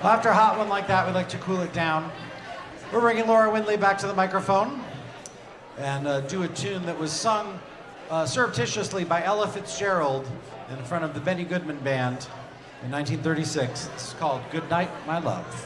Well, after a hot one like that, we'd like to cool it down. We're bringing Laura Windley back to the microphone and do a tune that was sung surreptitiously by Ella Fitzgerald in front of the Benny Goodman Band in 1936. This is called Goodnight My Love.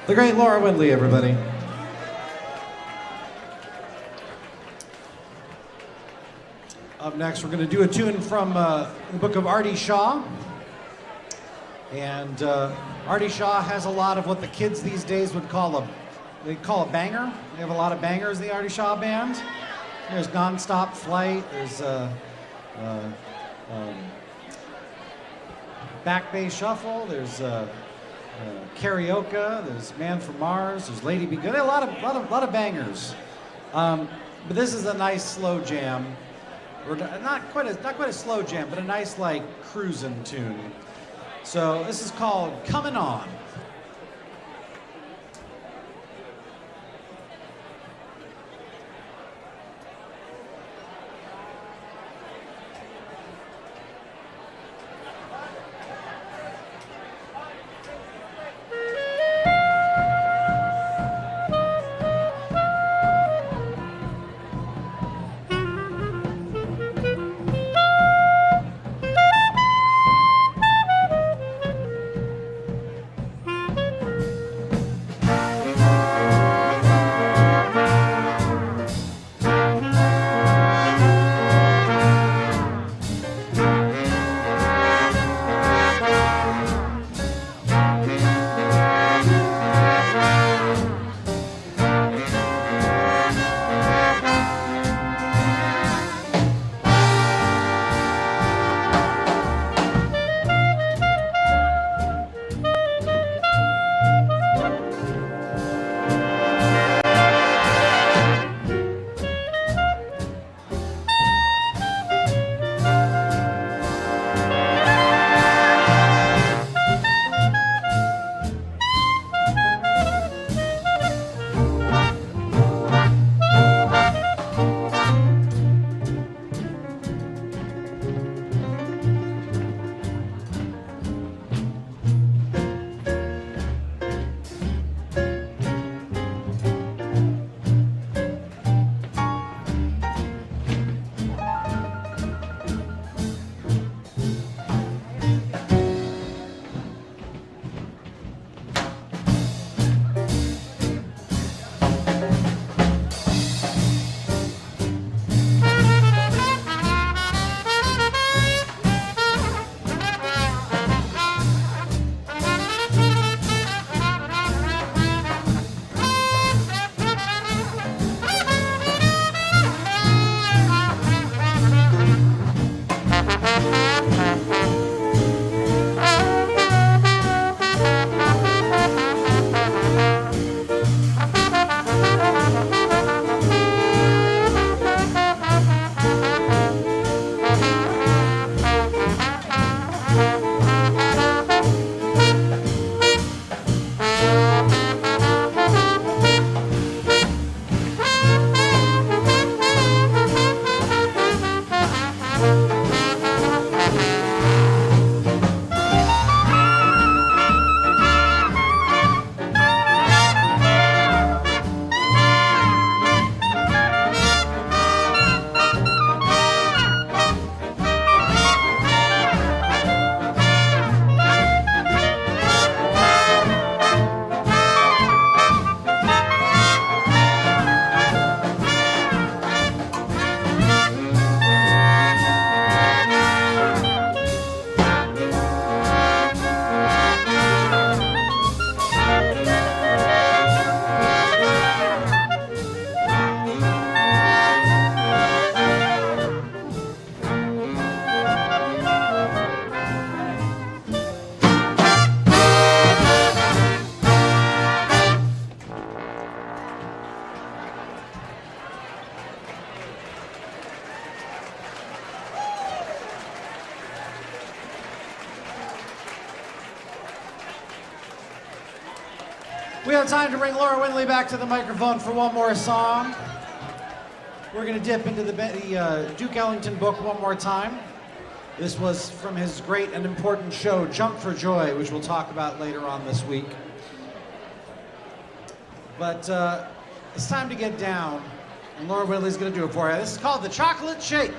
The great Laura Windley, everybody. Up next, we're going to do a tune from the book of Arty Shaw. And Arty Shaw has a lot of what the kids these days would call a banger. They have a lot of bangers, the Arty Shaw band. There's Nonstop Flight, there's Back Bay Shuffle, there's Karaoke, there's Man from Mars, there's Lady Be Good. There are a lot of bangers. But this is a nice slow jam. Or not quite a slow jam, but a nice like cruising tune. So this is called Coming On. We have time to bring Laura Winley back to the microphone for one more song. We're going to dip into the Duke Ellington book one more time. This was from his great and important show, Jump for Joy, which we'll talk about later on this week. But it's time to get down, and Laura Winley's going to do it for you. This is called The Chocolate Shake.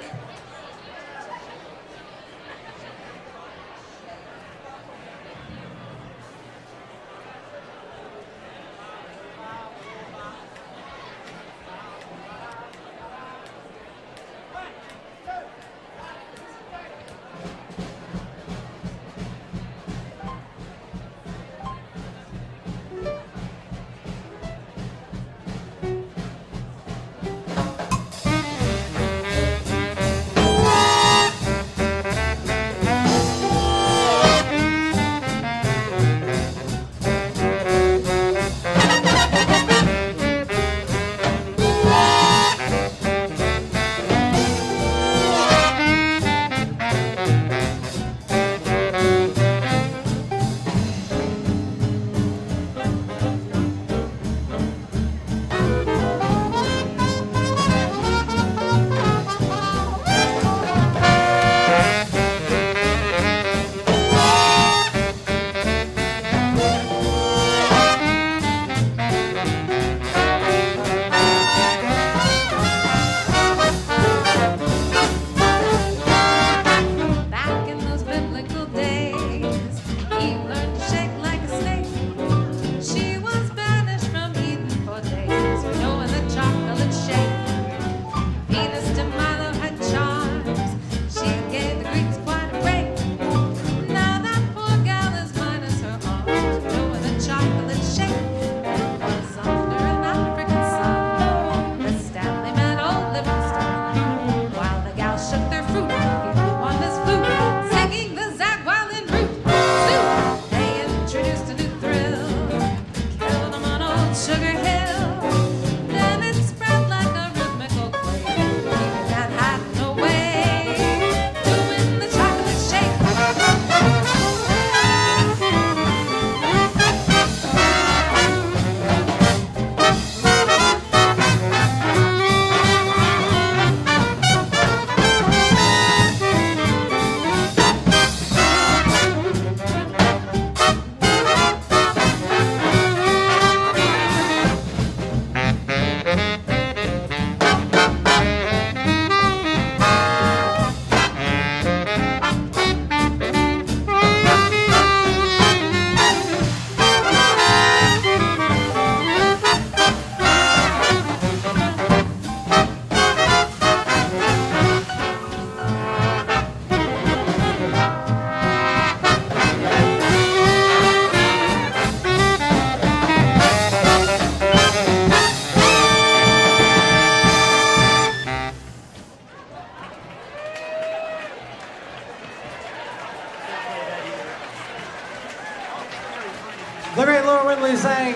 The great Laura Winley sang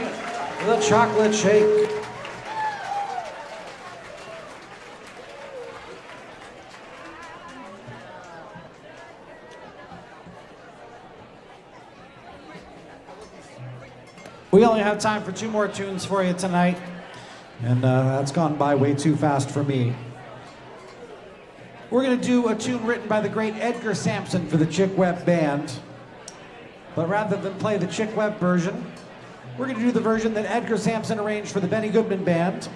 The Chocolate Shake. We only have time for 2 more tunes for you tonight, and that's gone by way too fast for me. We're going to do a tune written by the great Edgar Sampson for the Chick Webb Band. But rather than play the Chick Webb version, we're going to do the version that Edgar Sampson arranged for the Benny Goodman Band.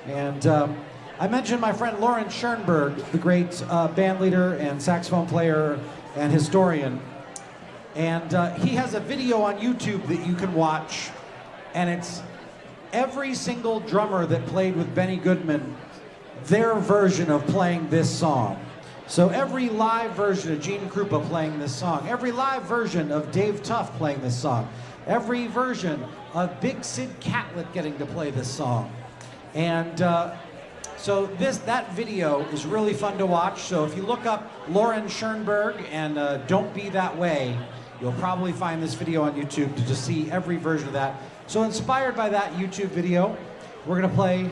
And I mentioned my friend Lawrence Schoenberg, the great band leader and saxophone player and historian. And he has a video on YouTube that you can watch, and it's every single drummer that played with Benny Goodman, their version of playing this song. So every live version of Gene Krupa playing this song, every live version of Dave Tuff playing this song, every version of Big Sid Catlett getting to play this song. And so that video is really fun to watch. So if you look up Lauren Schoenberg and Don't Be That Way, you'll probably find this video on YouTube to just see every version of that. So inspired by that YouTube video, we're going to play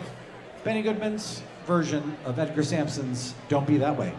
Benny Goodman's version of Edgar Sampson's Don't Be That Way.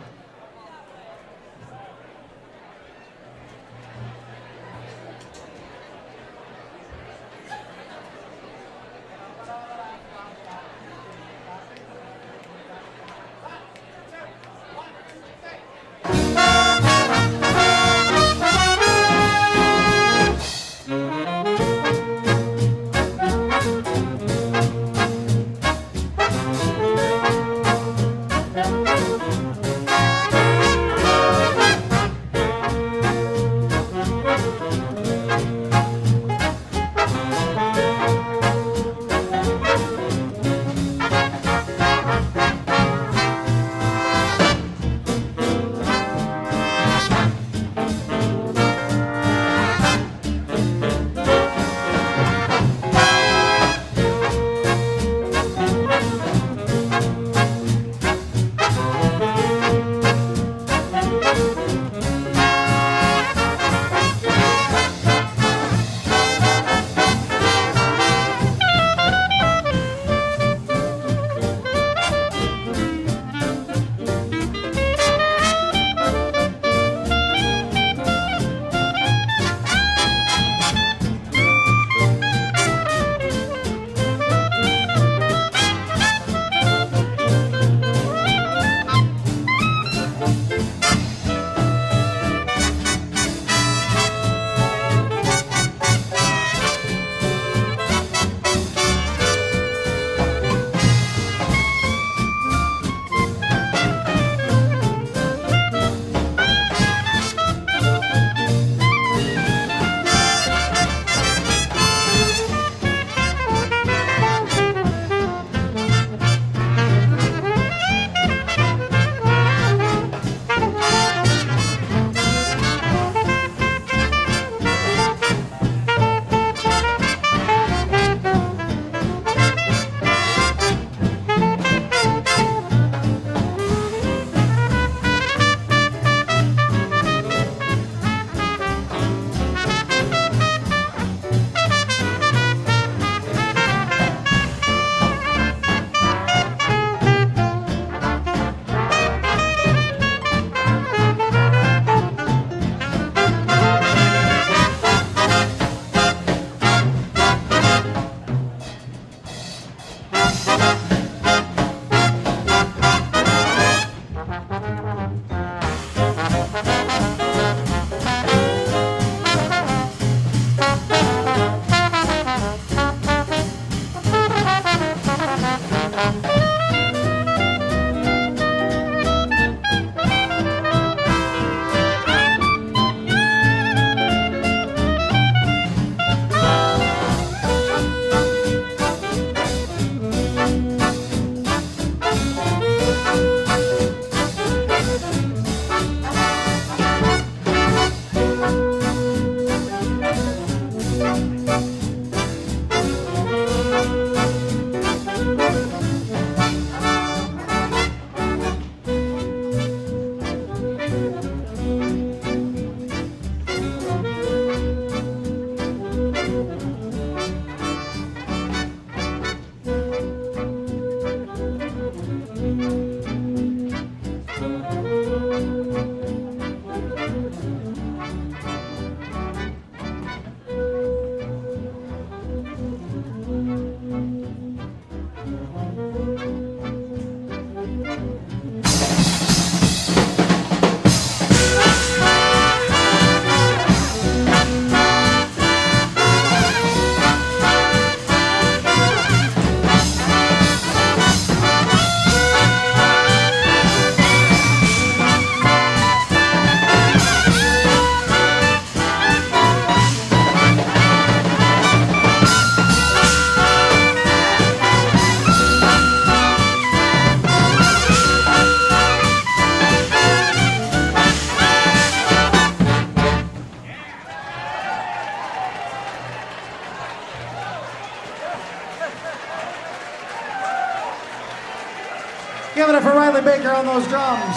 Give it up for Riley Baker on those drums.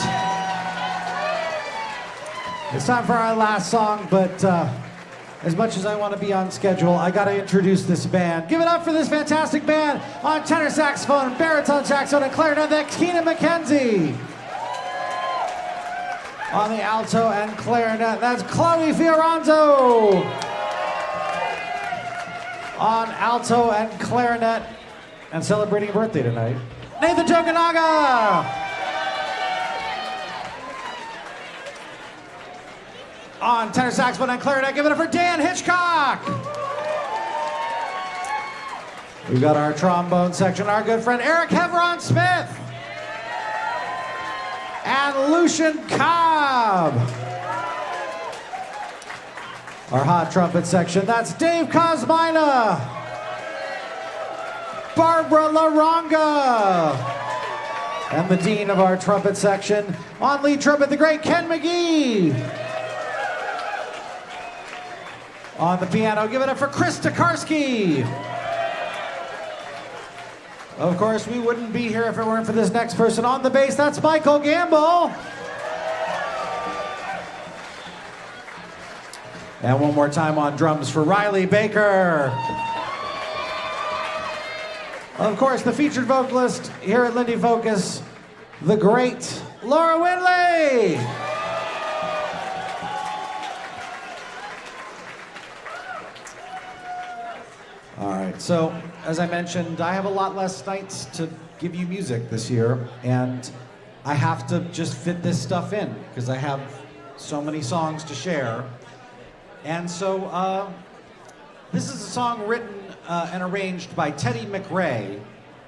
It's time for our last song, but as much as I want to be on schedule, I got to introduce this band. Give it up for this fantastic band on tenor saxophone, baritone saxophone, and clarinet, that's Keenan McKenzie. On the alto and clarinet, that's Chloe Fioranzo. On alto and clarinet, and celebrating a birthday tonight, Nathan Tokunaga. On tenor saxophone and clarinet, give it up for Dan Hitchcock. We've got our trombone section, our good friend Eric Heveron Smith. and Lucian Cobb. Our hot trumpet section, that's Dave Cosmina, Barbara Laronga, and the dean of our trumpet section, on lead trumpet, the great Ken McGee. On the piano, give it up for Chris Tokarski. Of course, we wouldn't be here if it weren't for this next person. On the bass, that's Michael Gamble. And one more time on drums for Riley Baker. Of course, the featured vocalist here at Lindy Focus, the great Laura Winley. All right, so as I mentioned, I have a lot less nights to give you music this year, and I have to just fit this stuff in because I have so many songs to share. And so this is a song written and arranged by Teddy McRae,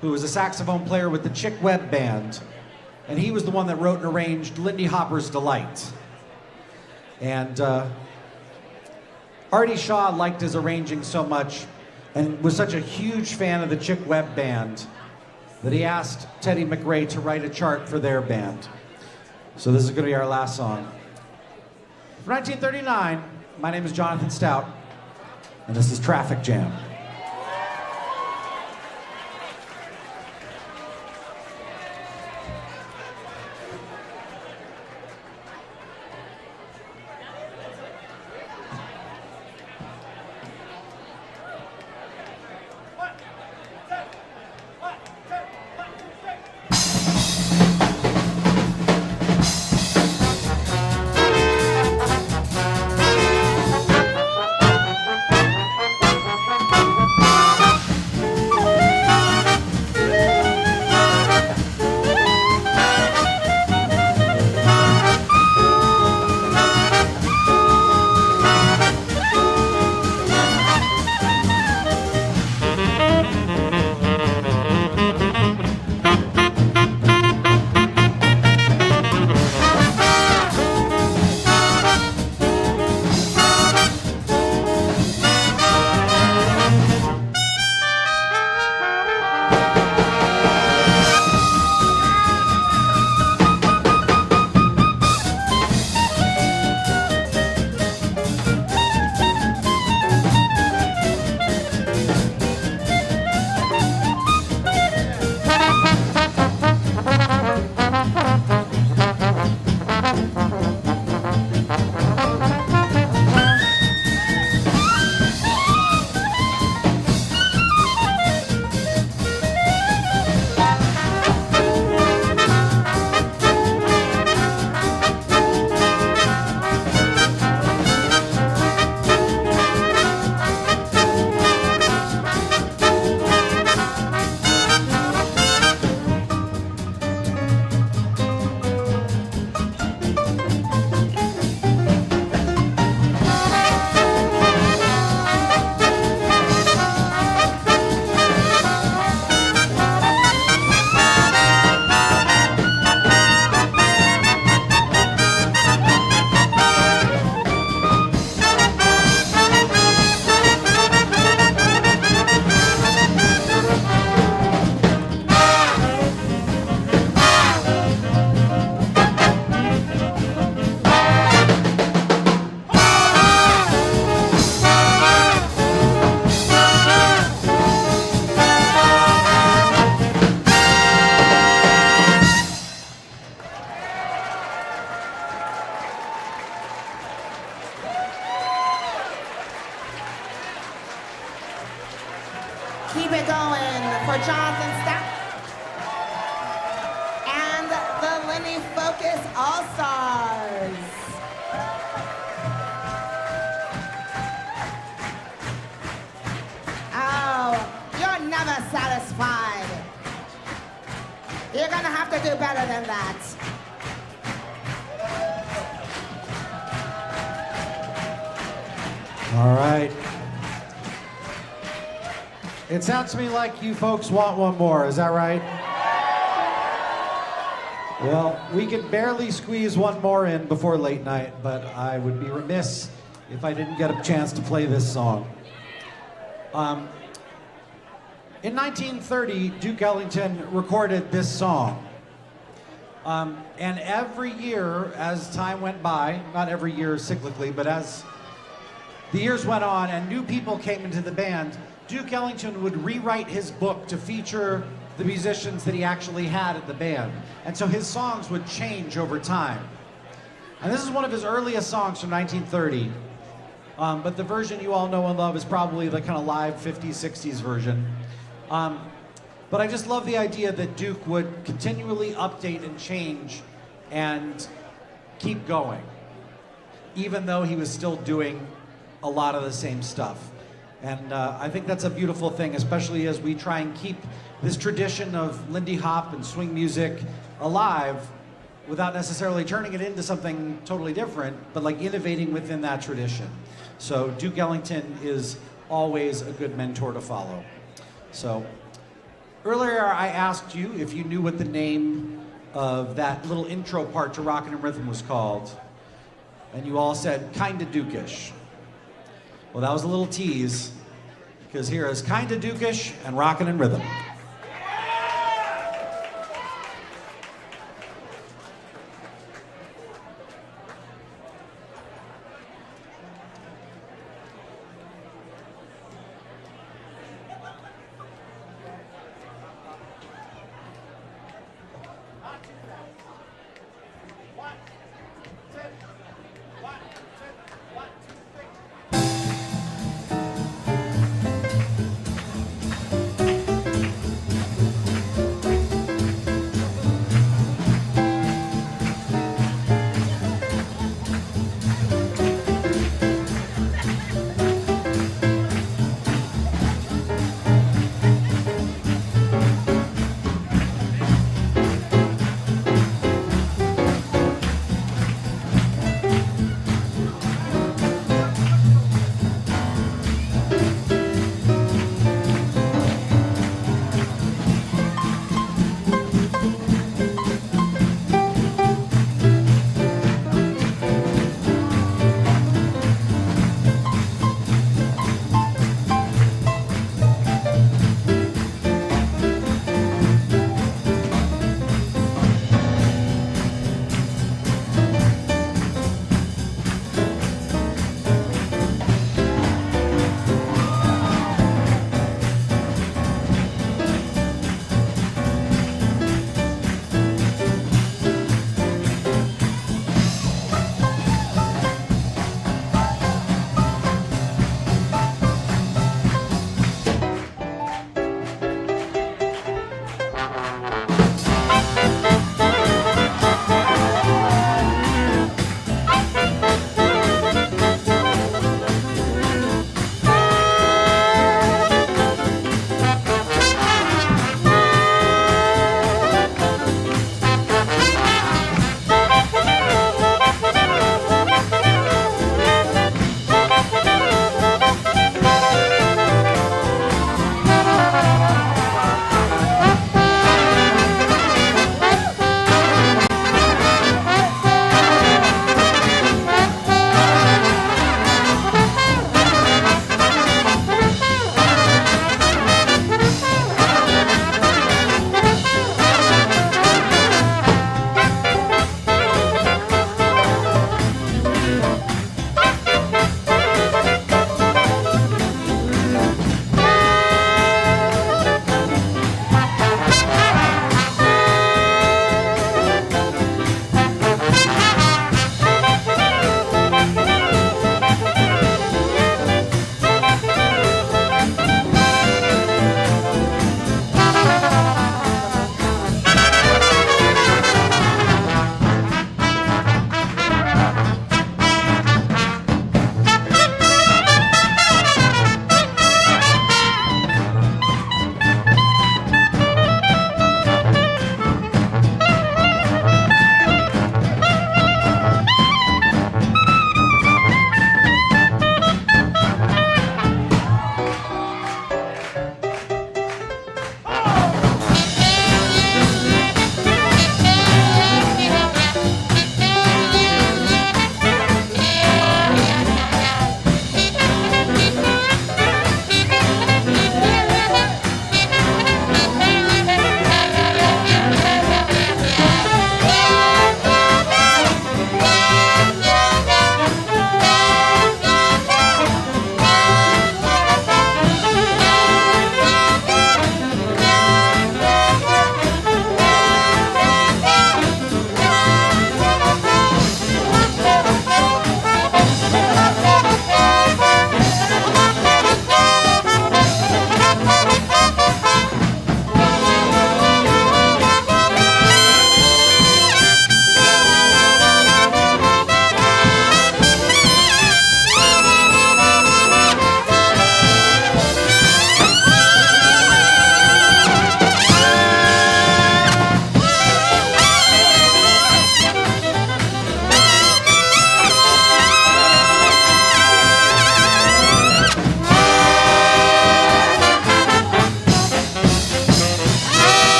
who is a saxophone player with the Chick Webb Band, and he was the one that wrote and arranged Lindy Hopper's Delight. And Arty Shaw liked his arranging so much and was such a huge fan of the Chick Webb Band that he asked Teddy McRae to write a chart for their band. So this is going to be our last song. For 1939, my name is Jonathan Stout, and this is Traffic Jam. Keep it going for Jonathan Stout and the Lindy Focus All-Stars. Oh, you're never satisfied. You're gonna have to do better than that. All right. It sounds to me like you folks want one more, is that right? Well, we can barely squeeze one more in before late night, but I would be remiss if I didn't get a chance to play this song. In 1930, Duke Ellington recorded this song. And every year, as time went by, not every year cyclically, but as the years went on and new people came into the band, Duke Ellington would rewrite his book to feature the musicians that he actually had at the band. And so his songs would change over time. And this is one of his earliest songs from 1930. But the version you all know and love is probably the kind of live 50s, 60s version. But I just love the idea that Duke would continually update and change and keep going, even though he was still doing a lot of the same stuff. And I think that's a beautiful thing, especially as we try and keep this tradition of Lindy Hop and swing music alive without necessarily turning it into something totally different, but like innovating within that tradition. So Duke Ellington is always a good mentor to follow. So earlier I asked you if you knew what the name of that little intro part to Rockin' and Rhythm was called, and you all said Kinda Dookish. Well, that was a little tease, because here is Kinda Dookish and Rockin' and Rhythm.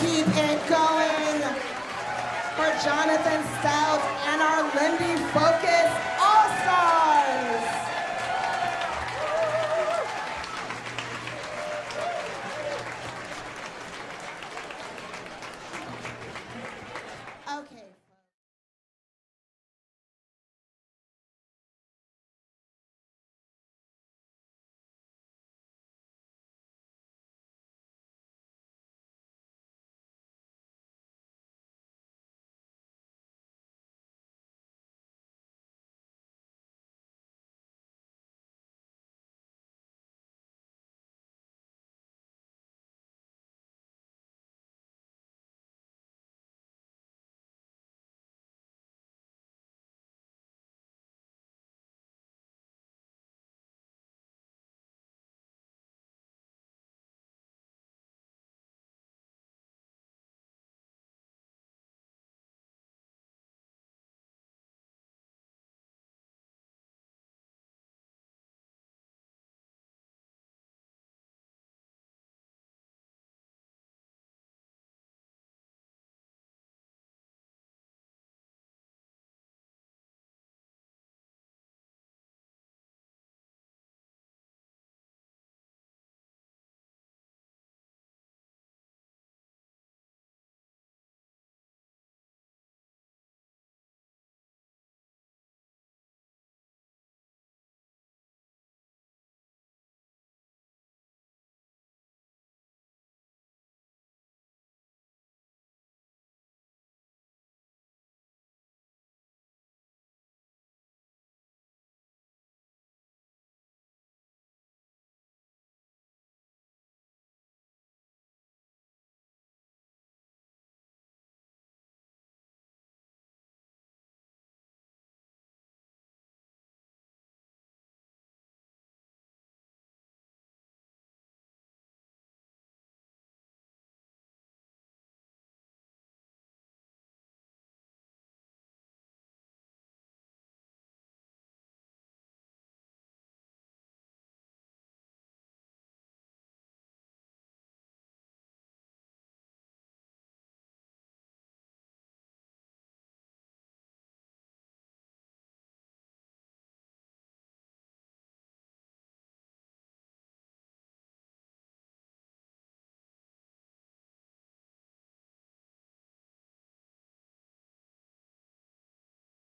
Keep it going for Jonathan Stout and our Lindy Focus.